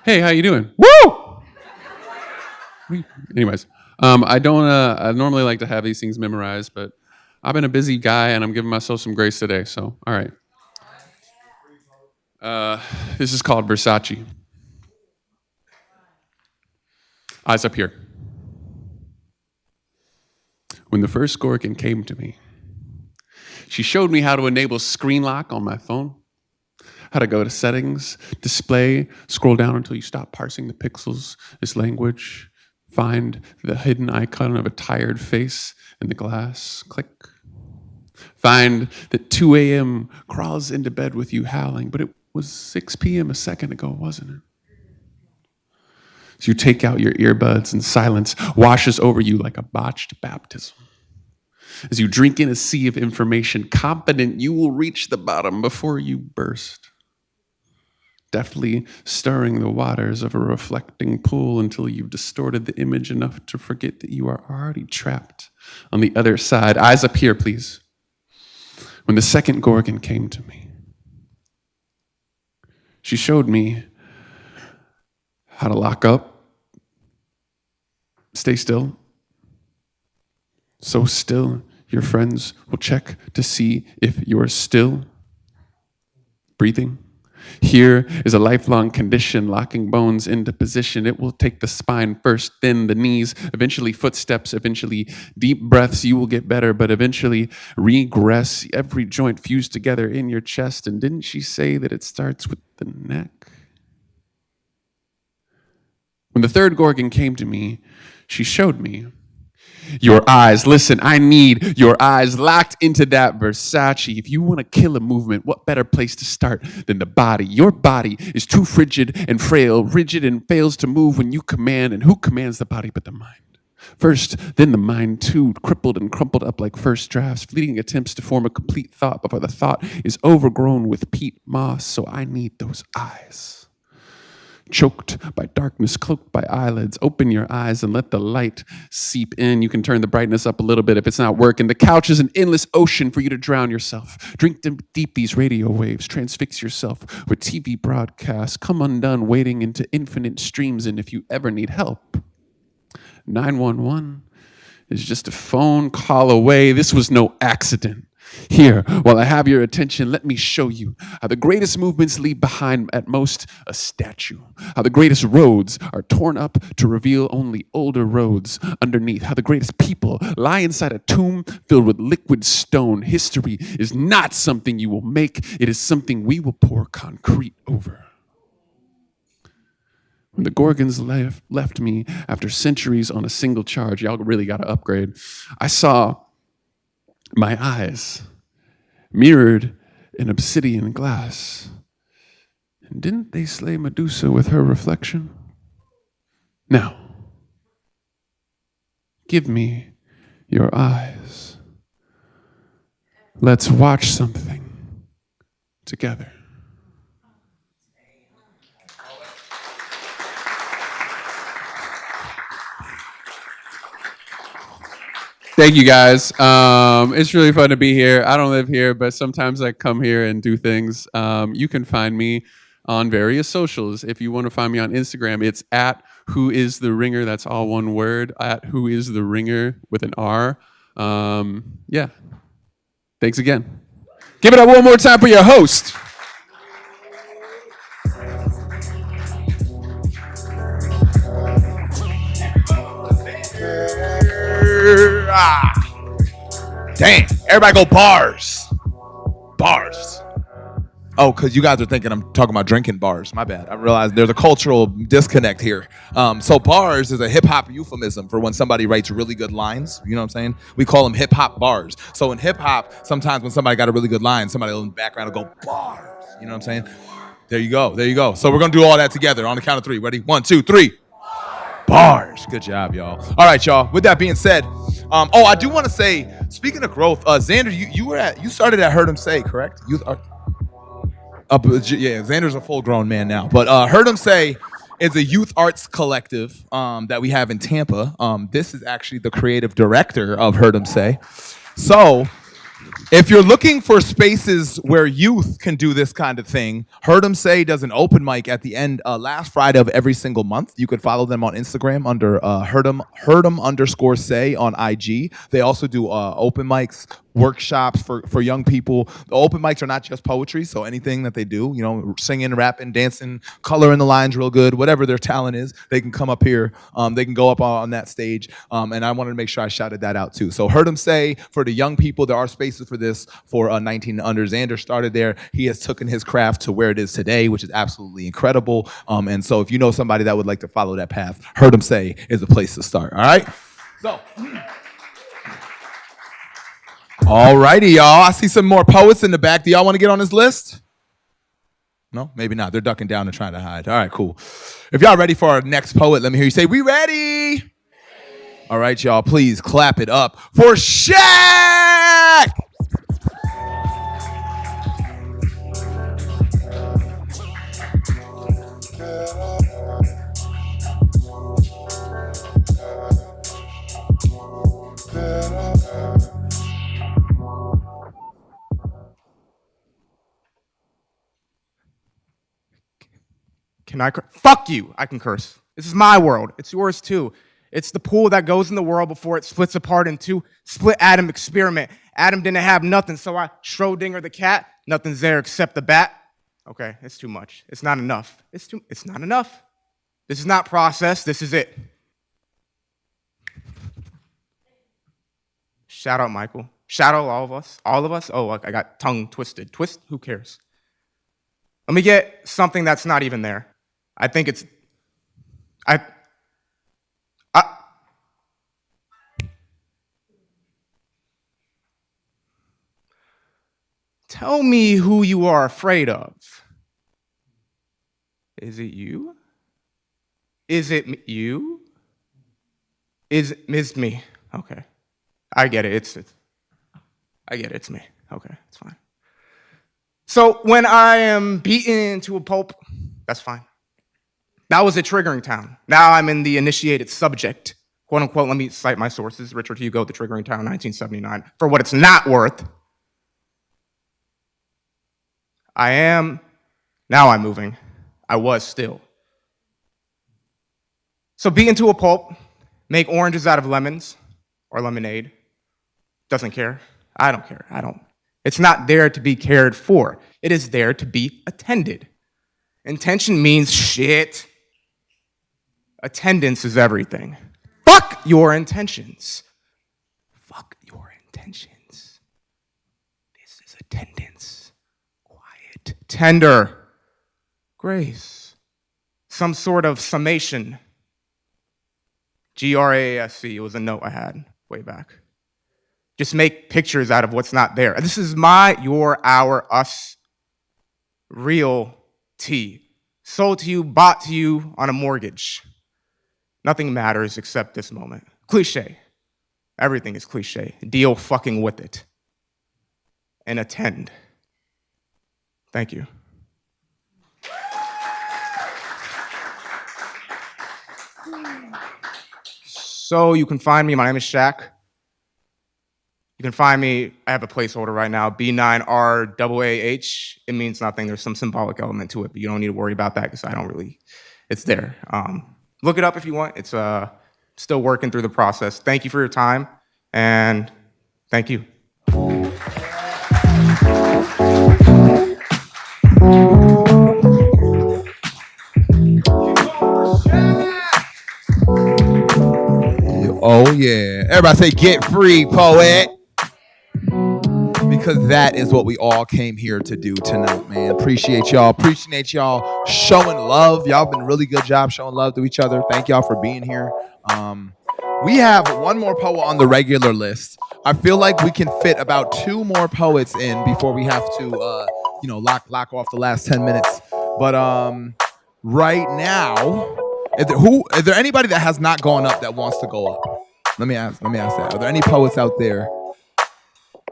hey, how you doing? Woo! Anyways, I don't. I normally like to have these things memorized, but I've been a busy guy, and I'm giving myself some grace today. So, all right. This is called Versace. Eyes up here. When the first Gorgon came to me, she showed me how to enable screen lock on my phone, how to go to settings, display, scroll down until you stop parsing the pixels, this language, find the hidden icon of a tired face in the glass, click. Find that 2 a.m. crawls into bed with you howling, but it was 6 p.m. a second ago, wasn't it? So you take out your earbuds and silence washes over you like a botched baptism. As you drink in a sea of information, confident you will reach the bottom before you burst. Deftly stirring the waters of a reflecting pool until you've distorted the image enough to forget that you are already trapped on the other side. Eyes up here, please. When the second Gorgon came to me, she showed me how to lock up, stay still, so still your friends will check to see if you're still breathing. Here is a lifelong condition, locking bones into position. It will take the spine first, then the knees, eventually footsteps, eventually deep breaths. You will get better, but eventually regress. Every joint fused together in your chest. And didn't she say that it starts with the neck? When the third Gorgon came to me, she showed me your eyes. Listen, I need your eyes locked into that Versace. If you want to kill a movement, what better place to start than the body? Your body is too frigid and frail, rigid and fails to move when you command. And who commands the body but the mind? First, then the mind too, crippled and crumpled up like first drafts, fleeting attempts to form a complete thought before the thought is overgrown with peat moss. So I need those eyes. Choked by darkness, cloaked by eyelids. Open your eyes and let the light seep in. You can turn the brightness up a little bit if it's not working. The couch is an endless ocean for you to drown yourself. Drink deep these radio waves. Transfix yourself with TV broadcasts. Come undone, wading into infinite streams. And if you ever need help, 911 is just a phone call away. This was no accident. Here, while I have your attention, let me show you how the greatest movements leave behind at most a statue. How the greatest roads are torn up to reveal only older roads underneath. How the greatest people lie inside a tomb filled with liquid stone. History is not something you will make. It is something we will pour concrete over. When the Gorgons left me after centuries on a single charge, y'all really got to upgrade. I saw my eyes mirrored in obsidian glass. And didn't they slay Medusa with her reflection? Now, give me your eyes. Let's watch something together. Thank you, guys. It's really fun to be here. I don't live here, but sometimes I come here and do things. You can find me on various socials. If you want to find me on Instagram, it's at whoistheringer. That's all one word, at whoistheringer with an R. Yeah. Thanks again. Give it up one more time for your host. Damn, everybody go bars. Bars. Oh, because you guys are thinking I'm talking about drinking bars. My bad. I realized there's a cultural disconnect here. So bars is a hip-hop euphemism for when somebody writes really good lines. You know what I'm saying? We call them hip-hop bars. So in hip-hop, sometimes when somebody got a really good line, somebody in the background will go bars. You know what I'm saying? There you go. There you go. So we're going to do all that together on the count of three. Ready? 1, 2, 3. Bars. Good job, y'all. All right, y'all. With that being said, I do want to say, speaking of growth, Xander, you started at Heard 'Em Say, correct? Xander's a full-grown man now, but Heard 'Em Say is a youth arts collective that we have in Tampa. This is actually the creative director of Heard 'Em Say. So If you're looking for spaces where youth can do this kind of thing, Heard 'em Say does an open mic at the end, last Friday of every single month. You could follow them on Instagram under Heard 'em_say on IG. They also do open mics, workshops for young people. The open mics are not just poetry, so anything that they do, singing, rapping, dancing, coloring the lines real good, whatever their talent is, they can come up here. They can go up on that stage, and I wanted to make sure I shouted that out too. So Heard 'em Say for the young people, there are spaces for this for 19 and under. Xander started there. He has taken his craft to where it is today, which is absolutely incredible. And so if you know somebody that would like to follow that path, Heard 'em Say is a place to start. All right. So. All righty, y'all. I see some more poets in the back. Do y'all want to get on this list? No, maybe not. They're ducking down and trying to hide. All right, cool. If y'all ready for our next poet, let me hear you say, "We ready." All right, y'all. Please clap it up for Shaq. Can I fuck you? I can curse. This is my world. It's yours too. It's the pool that goes in the world before it splits apart into split atom experiment. Adam didn't have nothing, so I Schrodinger the cat. Nothing's there except the bat. Okay, it's too much. It's not enough. It's not enough. This is not process. This is it. Shout out Michael. Shout out all of us. All of us. Oh, I got tongue twisted. Twist? Who cares? Let me get something that's not even there. I think it's, tell me who you are afraid of. Is it you? Is it you? Is me? Okay. I get it. I get it. It's me. Okay, it's fine. So when I am beaten to a pulp, that's fine. That was a triggering town. Now I'm in the initiated subject. Quote unquote, let me cite my sources. Richard Hugo, The Triggering Town, 1979. For what it's not worth, now I'm moving. I was still. So beaten to a pulp, make oranges out of lemons or lemonade. Doesn't care. I don't care. It's not there to be cared for. It is there to be attended. Intention means shit. Attendance is everything. Fuck your intentions. Fuck your intentions. This is attendance. Quiet. Tender. Grace. Some sort of summation. GRASC. It was a note I had way back. Just make pictures out of what's not there. This is my, your, our, us, real tea. Sold to you, bought to you on a mortgage. Nothing matters except this moment. Cliche. Everything is cliche. Deal fucking with it. And attend. Thank you. So you can find me. My name is Shaq. You can find me, I have a placeholder right now, B9RAAH. It means nothing. There's some symbolic element to it, but you don't need to worry about that because it's there. Look it up if you want. It's still working through the process. Thank you for your time, and thank you. Oh yeah. Everybody say get free, poet. Because that is what we all came here to do tonight, man. Appreciate y'all showing love. Y'all been a really good job showing love to each other. Thank y'all for being here. We have one more poet on the regular list. I feel like we can fit about 2 more poets in before we have to lock off the last 10 minutes. But right now, is there anybody that has not gone up that wants to go up? Let me ask that. Are there any poets out there?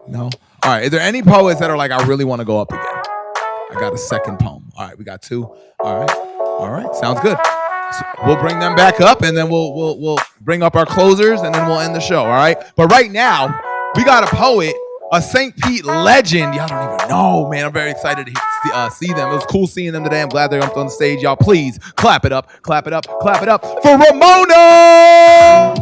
No? All right, is there any poets that are like, I really want to go up again? I got a second poem. All right, we got 2. All right, sounds good. So we'll bring them back up, and then we'll bring up our closers, and then we'll end the show, all right? But right now, we got a poet A St. Pete legend. Y'all don't even know, man. I'm very excited to see them. It was cool seeing them today. I'm glad they're up on the stage. Y'all, please clap it up, clap it up, clap it up for Ramona!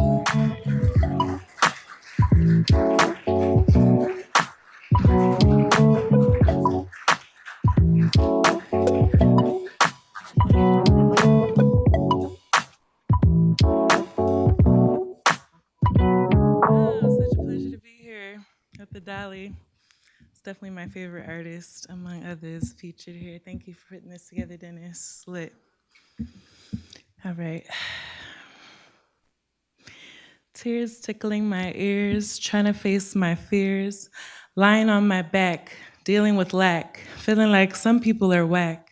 Such a pleasure to be here at the Dalí. It's definitely my favorite artist, among others, featured here. Thank you for putting this together, Dennis. Lit. All right. Tears tickling my ears, trying to face my fears, lying on my back, dealing with lack, feeling like some people are whack.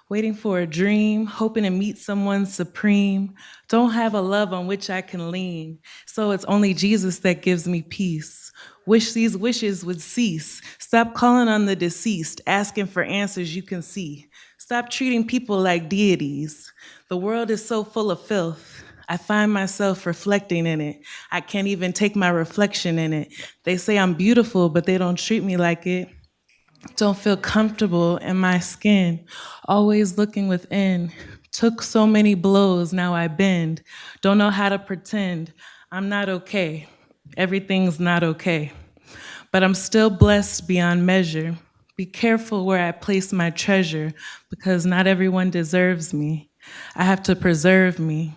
Waiting for a dream, hoping to meet someone supreme. Don't have a love on which I can lean, so it's only Jesus that gives me peace. Wish these wishes would cease. Stop calling on the deceased, asking for answers you can see. Stop treating people like deities. The world is so full of filth. I find myself reflecting in it. I can't even take my reflection in it. They say I'm beautiful, but they don't treat me like it. Don't feel comfortable in my skin, always looking within. Took so many blows, now I bend. Don't know how to pretend. I'm not okay. Everything's not okay. But I'm still blessed beyond measure. Be careful where I place my treasure, because not everyone deserves me. I have to preserve me.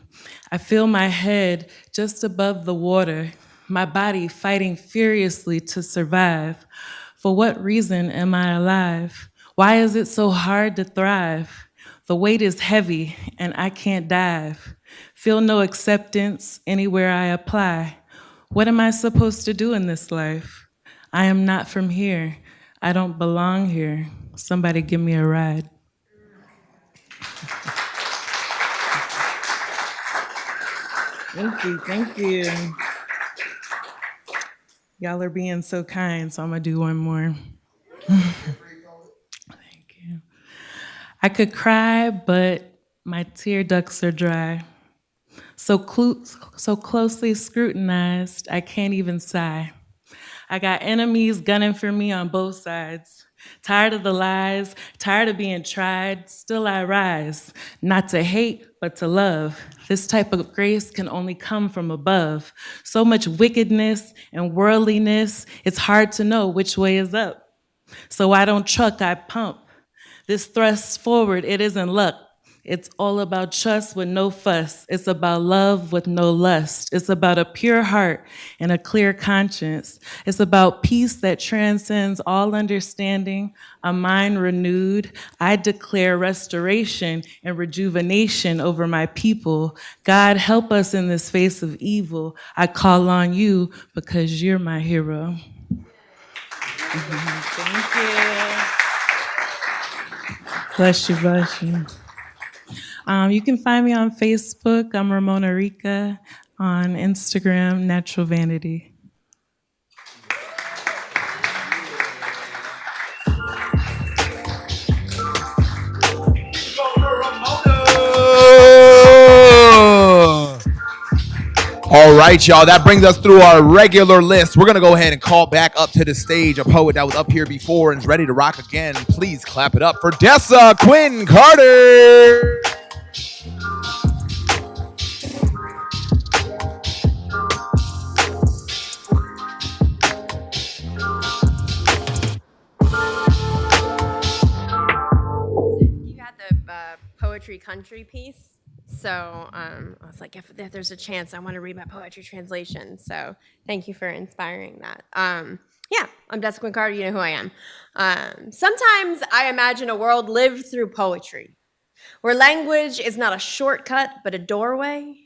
I feel my head just above the water, my body fighting furiously to survive. For what reason am I alive? Why is it so hard to thrive? The weight is heavy and I can't dive. Feel no acceptance anywhere I apply. What am I supposed to do in this life? I am not from here. I don't belong here. Somebody give me a ride. Thank you. Y'all are being so kind, so I'm gonna do one more. Thank you. I could cry, but my tear ducts are dry. So closely scrutinized, I can't even sigh. I got enemies gunning for me on both sides. Tired of the lies, tired of being tried, still I rise. Not to hate, but to love. This type of grace can only come from above. So much wickedness and worldliness, it's hard to know which way is up. So I don't truck, I pump. This thrust forward, it isn't luck. It's all about trust with no fuss. It's about love with no lust. It's about a pure heart and a clear conscience. It's about peace that transcends all understanding, a mind renewed. I declare restoration and rejuvenation over my people. God, help us in this face of evil. I call on you because you're my hero. Thank you. Bless you, bless you. You can find me on Facebook. I'm Ramona Rica. On Instagram, Natural Vanity. All right, y'all. That brings us through our regular list. We're going to go ahead and call back up to the stage a poet that was up here before and is ready to rock again. Please clap it up for Dessa Quinn Carter. You had the poetry country piece. So I was like, if there's a chance, I want to read my poetry translation. So thank you for inspiring that. Yeah, I'm Dessa Quinn Carter. You know who I am. Sometimes I imagine a world lived through poetry, where language is not a shortcut, but a doorway.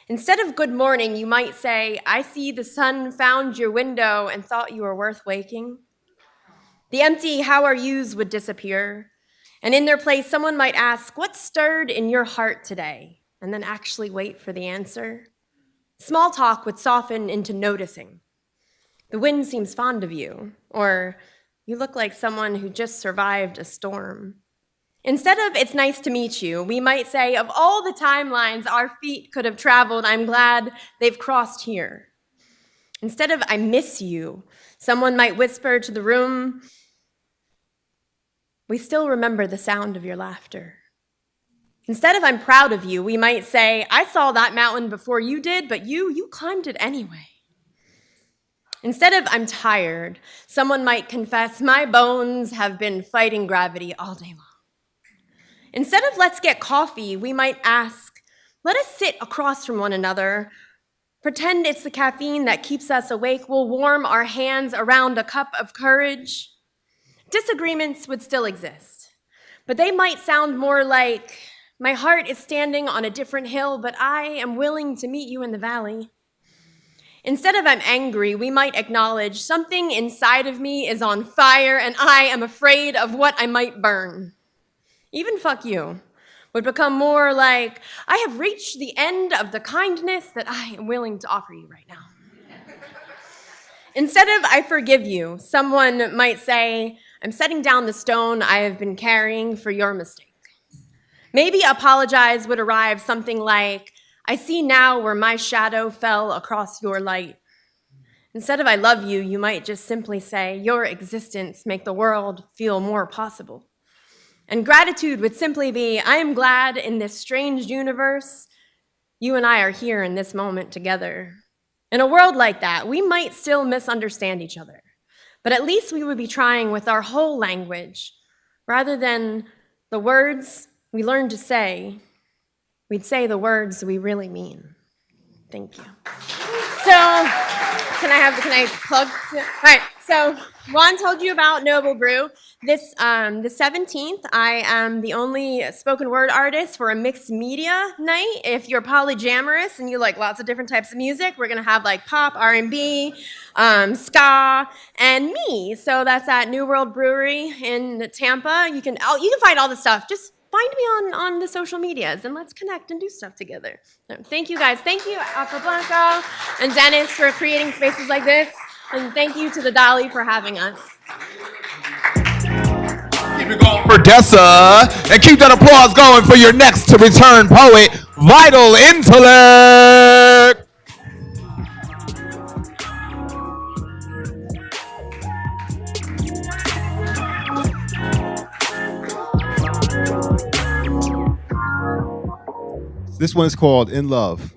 Instead of good morning, you might say, I see the sun found your window and thought you were worth waking. The empty how are yous would disappear. And in their place, someone might ask, what stirred in your heart today? And then actually wait for the answer. Small talk would soften into noticing. The wind seems fond of you, or you look like someone who just survived a storm. Instead of it's nice to meet you, we might say, of all the timelines our feet could have traveled, I'm glad they've crossed here. Instead of I miss you, someone might whisper to the room, we still remember the sound of your laughter. Instead of I'm proud of you, we might say, I saw that mountain before you did, but you climbed it anyway. Instead of I'm tired, someone might confess, my bones have been fighting gravity all day long. Instead of let's get coffee, we might ask, let us sit across from one another, pretend it's the caffeine that keeps us awake, we'll warm our hands around a cup of courage. Disagreements would still exist, but they might sound more like, my heart is standing on a different hill, but I am willing to meet you in the valley. Instead of I'm angry, we might acknowledge something inside of me is on fire and I am afraid of what I might burn. Even fuck you would become more like, I have reached the end of the kindness that I am willing to offer you right now. Instead of I forgive you, someone might say, I'm setting down the stone I have been carrying for your mistake. Maybe apologize would arrive something like, I see now where my shadow fell across your light. Instead of I love you, you might just simply say, your existence make the world feel more possible. And gratitude would simply be, I am glad in this strange universe, you and I are here in this moment together. In a world like that, we might still misunderstand each other, but at least we would be trying with our whole language. Rather than the words we learn to say, we'd say the words we really mean. Thank you. So, can I plug? All right, so Juan told you about Noble Brew. The 17th, I am the only spoken word artist for a mixed media night. If you're polyamorous and you like lots of different types of music, we're gonna have like pop, R&B, ska, and me. So that's at New World Brewery in Tampa. You can find all the stuff. Just find me on the social medias and let's connect and do stuff together. So thank you guys. Thank you, Alpha Blanco and Dennis for creating spaces like this. And thank you to the Dalí for having us. Keep it going for Dessa. And keep that applause going for your next to return poet, Vital Intellect. This one is called In Love.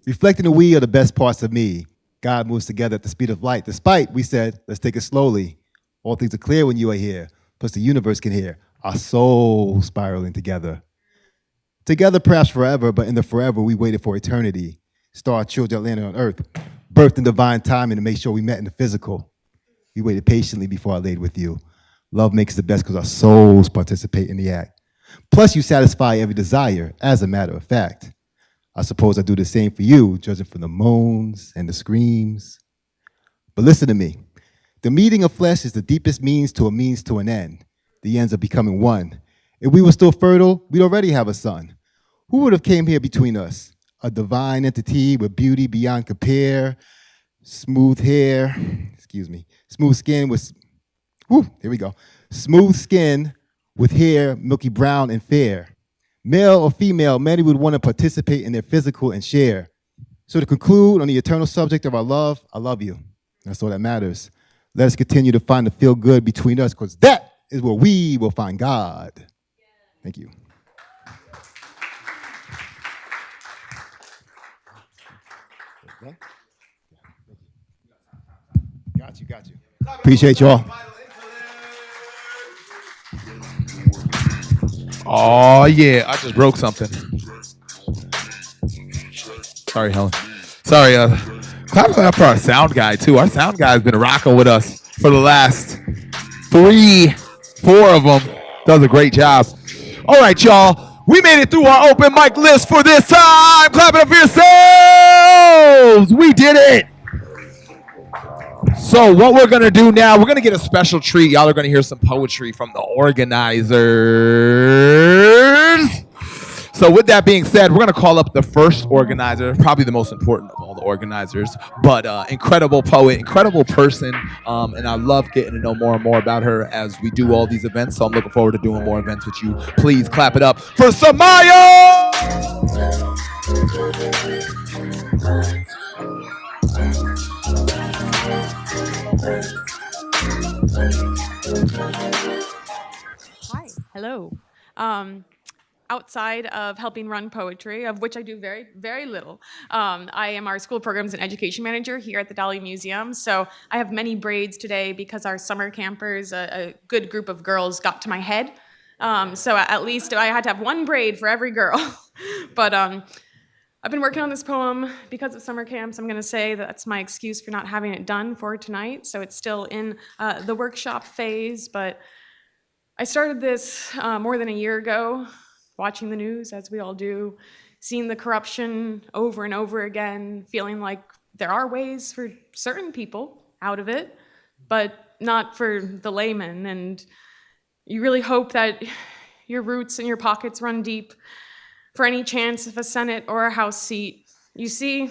Reflecting the we are the best parts of me. God moves together at the speed of light. Despite, we said, let's take it slowly. All things are clear when you are here. Plus the universe can hear our souls spiraling together. Together perhaps forever, but in the forever we waited for eternity. Star children landed on earth, birthed in divine timing to make sure we met in the physical. We waited patiently before I laid with you. Love makes the best because our souls participate in the act. Plus, you satisfy every desire, as a matter of fact. I suppose I do the same for you, judging from the moans and the screams. But listen to me. The meeting of flesh is the deepest means to an end. The ends are becoming one. If we were still fertile, we'd already have a son. Who would have came here between us? A divine entity with beauty beyond compare, smooth hair, smooth skin with, smooth skin with hair milky brown and fair. Male or female, many would want to participate in their physical and share. So to conclude on the eternal subject of our love, I love you. That's all that matters. Let us continue to find the feel good between us, because that is where we will find God. Thank you. Got you. Appreciate y'all. Oh, yeah. I just broke something. Sorry, Helen. Sorry. Clap it up for our sound guy, too. Our sound guy has been rocking with us for the last 4 of them. Does a great job. All right, y'all. We made it through our open mic list for this time. Clap it up for yourselves. We did it. So what we're going to do now, we're going to get a special treat. Y'all are going to hear some poetry from the organizers. So with that being said, we're going to call up the first organizer, probably the most important of all the organizers, but incredible poet, incredible person, and I love getting to know more and more about her as we do all these events, so I'm looking forward to doing more events with you. Please clap it up for Samaya! Hi, hello. Outside of helping run poetry, of which I do very, very little, I am our school programs and education manager here at the Dalí Museum. So I have many braids today because our summer campers, a good group of girls, got to my head. So at least I had to have one braid for every girl. But I've been working on this poem because of summer camps. I'm going to say that's my excuse for not having it done for tonight. So it's still in the workshop phase, but I started this more than a year ago, watching the news, as we all do, seeing the corruption over and over again, feeling like there are ways for certain people out of it, but not for the layman. And you really hope that your roots and your pockets run deep for any chance of a Senate or a House seat. You see,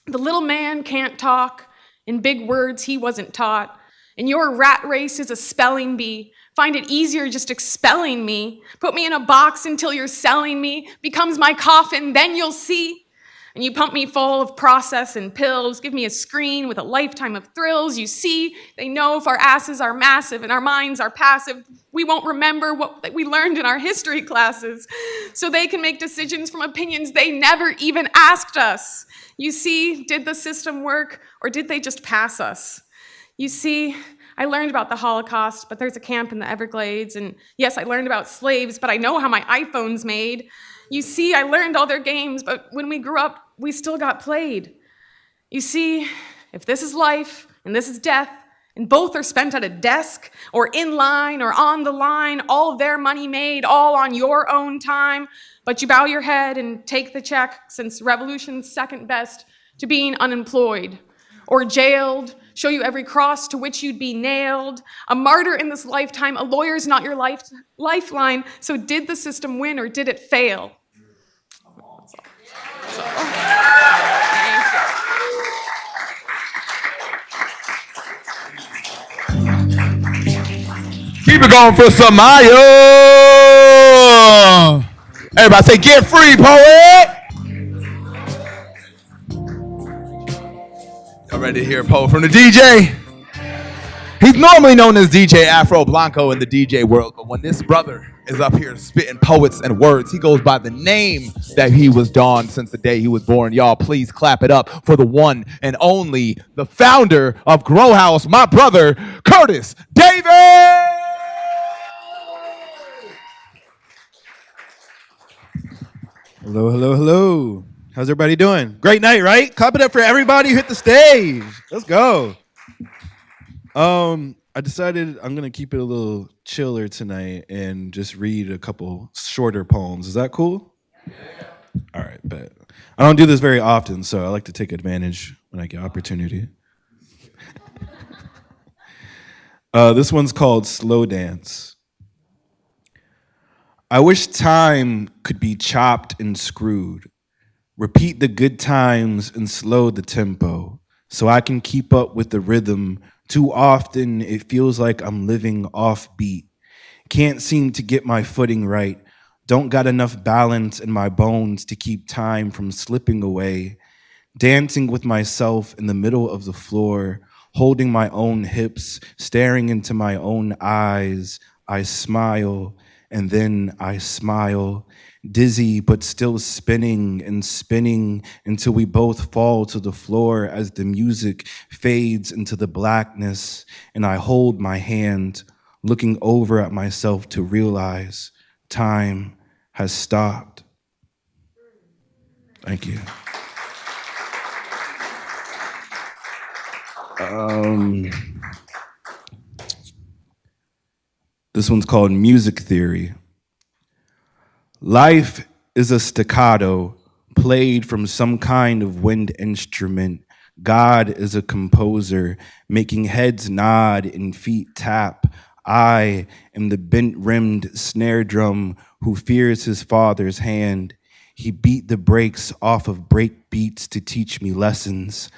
the little man can't talk in big words he wasn't taught, and your rat race is a spelling bee. Find it easier just expelling me. Put me in a box until you're selling me. Becomes my coffin, then you'll see. And you pump me full of process and pills. Give me a screen with a lifetime of thrills. You see, they know if our asses are massive and our minds are passive, we won't remember what we learned in our history classes. So they can make decisions from opinions they never even asked us. You see, did the system work or did they just pass us? You see, I learned about the Holocaust, but there's a camp in the Everglades. And yes, I learned about slaves, but I know how my iPhone's made. You see, I learned all their games, but when we grew up, we still got played. You see, if this is life and this is death, and both are spent at a desk or in line or on the line, all their money made, all on your own time, but you bow your head and take the check since revolution's second best to being unemployed or jailed, show you every cross to which you'd be nailed. A martyr in this lifetime, a lawyer's not your lifeline. So did the system win or did it fail? Keep it going for Samaya. Everybody say, get free, poet. Y'all ready to hear a poem from the DJ? He's normally known as DJ Afro Blanco in the DJ world, but when this brother is up here spitting poets and words, he goes by the name that he was donned since the day he was born. Y'all, please clap it up for the one and only, the founder of GrowHouse, my brother, Curtis Davis! Hello, hello, hello. How's everybody doing? Great night, right? Clap it up for everybody who hit the stage. Let's go. I decided I'm going to keep it a little chiller tonight and just read a couple shorter poems. Is that cool? Yeah. All right, bet. I don't do this very often, so I like to take advantage when I get opportunity. This one's called Slow Dance. I wish time could be chopped and screwed. Repeat the good times and slow the tempo so I can keep up with the rhythm. Too often it feels like I'm living offbeat. Can't seem to get my footing right. Don't got enough balance in my bones to keep time from slipping away. Dancing with myself in the middle of the floor, holding my own hips, staring into my own eyes. I smile and then I smile. Dizzy, but still spinning and spinning until we both fall to the floor as the music fades into the blackness, and I hold my hand, looking over at myself to realize time has stopped. Thank you. This one's called Music Theory. Life is a staccato played from some kind of wind instrument. God is a composer making heads nod and feet tap. I am the bent-rimmed snare drum who fears his father's hand. He beat the brakes off of break beats to teach me lessons.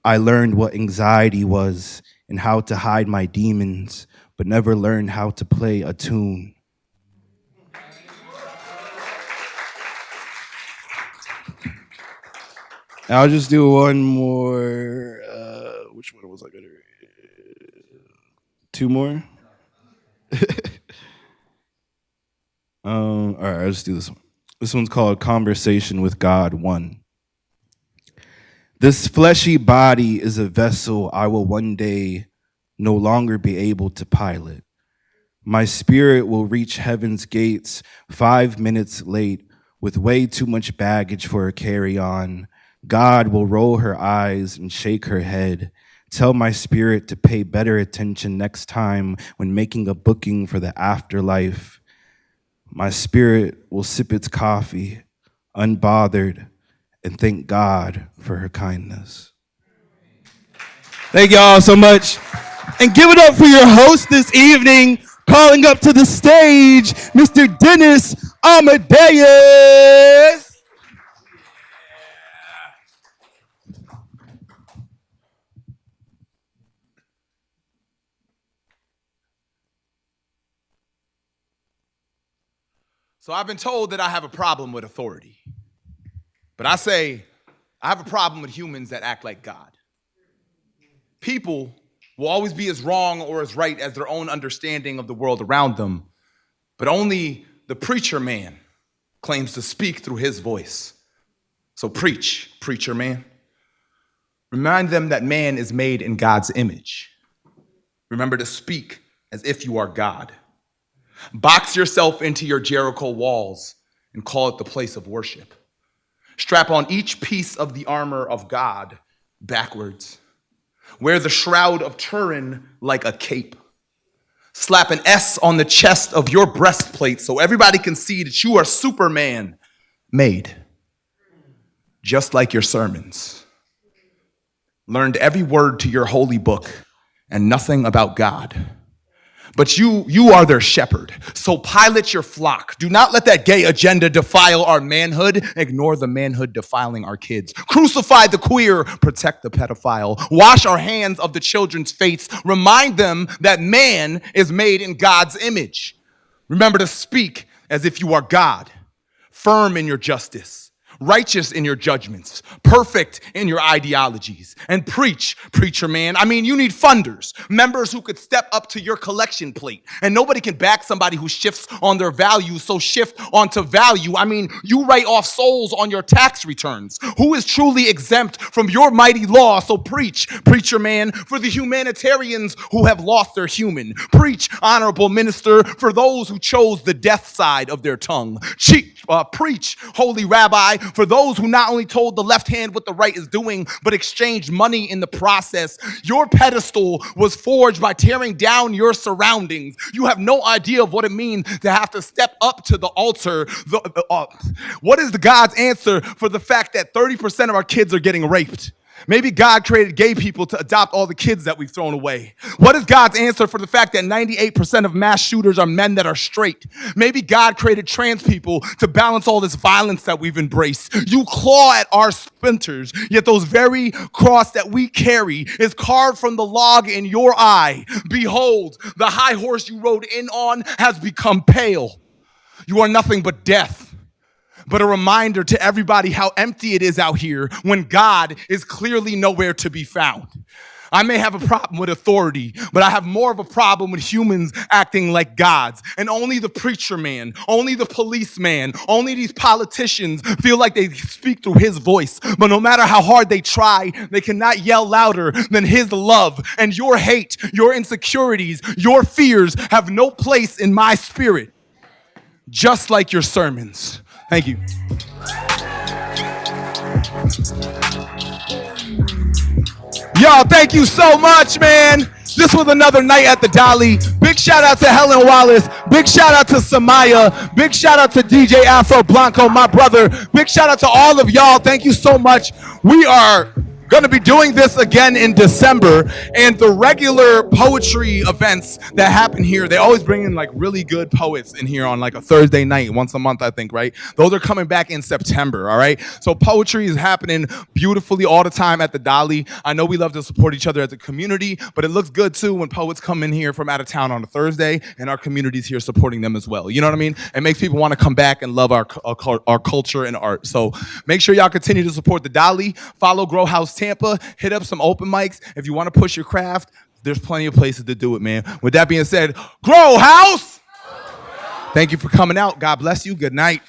I learned what anxiety was and how to hide my demons, but never learned how to play a tune. I'll just do one more. Which one was I gonna read? Two more? All right, I'll just do this one. This one's called Conversation with God 1. This fleshy body is a vessel I will one day no longer be able to pilot. My spirit will reach heaven's gates 5 minutes late with way too much baggage for a carry-on. God will roll her eyes and shake her head. Tell my spirit to pay better attention next time when making a booking for the afterlife. My spirit will sip its coffee, unbothered, and thank God for her kindness. Thank you all so much. And give it up for your host this evening, calling up to the stage, Mr. Dennis Amadeus. So I've been told that I have a problem with authority. But I say I have a problem with humans that act like God. People will always be as wrong or as right as their own understanding of the world around them, but only the preacher man claims to speak through his voice. So preach, preacher man. Remind them that man is made in God's image. Remember to speak as if you are God. Box yourself into your Jericho walls and call it the place of worship. Strap on each piece of the armor of God backwards. Wear the shroud of Turin like a cape. Slap an S on the chest of your breastplate so everybody can see that you are Superman made. Just like your sermons. Learned every word to your holy book and nothing about God. But you are their shepherd, so pilot your flock. Do not let that gay agenda defile our manhood. Ignore the manhood defiling our kids. Crucify the queer, protect the pedophile. Wash our hands of the children's faiths. Remind them that man is made in God's image. Remember to speak as if you are God, firm in your justice, righteous in your judgments, perfect in your ideologies, and preach, preacher man. I mean, you need funders, members who could step up to your collection plate, and nobody can back somebody who shifts on their values, so shift onto value. I mean, you write off souls on your tax returns. Who is truly exempt from your mighty law? So preach, preacher man, for the humanitarians who have lost their human. Preach, honorable minister, for those who chose the death side of their tongue. Preach, holy rabbi, for those who not only told the left hand what the right is doing, but exchanged money in the process. Your pedestal was forged by tearing down your surroundings. You have no idea of what it means to have to step up to the altar. What is the God's answer for the fact that 30% of our kids are getting raped? Maybe God created gay people to adopt all the kids that we've thrown away. What is God's answer for the fact that 98% of mass shooters are men that are straight? Maybe God created trans people to balance all this violence that we've embraced. You claw at our splinters, yet those very cross that we carry is carved from the log in your eye. Behold, the high horse you rode in on has become pale. You are nothing but death. But a reminder to everybody how empty it is out here when God is clearly nowhere to be found. I may have a problem with authority, but I have more of a problem with humans acting like gods. And only the preacher man, only the policeman, only these politicians feel like they speak through his voice. But no matter how hard they try, they cannot yell louder than his love. And your hate, your insecurities, your fears have no place in my spirit. Just like your sermons. Thank you. Y'all, thank you so much, man. This was another night at the Dalí. Big shout out to Helen Wallace. Big shout out to Samaya. Big shout out to DJ Afro Blanco, my brother. Big shout out to all of y'all. Thank you so much. We are going to be doing this again in December, and the regular poetry events that happen here, they always bring in like really good poets in here on like a Thursday night once a month, I think, right? Those are coming back in September, all right? So poetry is happening beautifully all the time at the Dalí. I know we love to support each other as a community, but it looks good too when poets come in here from out of town on a Thursday and our community's here supporting them as well. You know what I mean? It makes people want to come back and love our culture and art. So make sure y'all continue to support the Dalí. Follow GrowHouse Tampa. Hit up some open mics. If you want to push your craft, there's plenty of places to do it, man. With that being said, GrowHouse! Thank you for coming out. God bless you. Good night.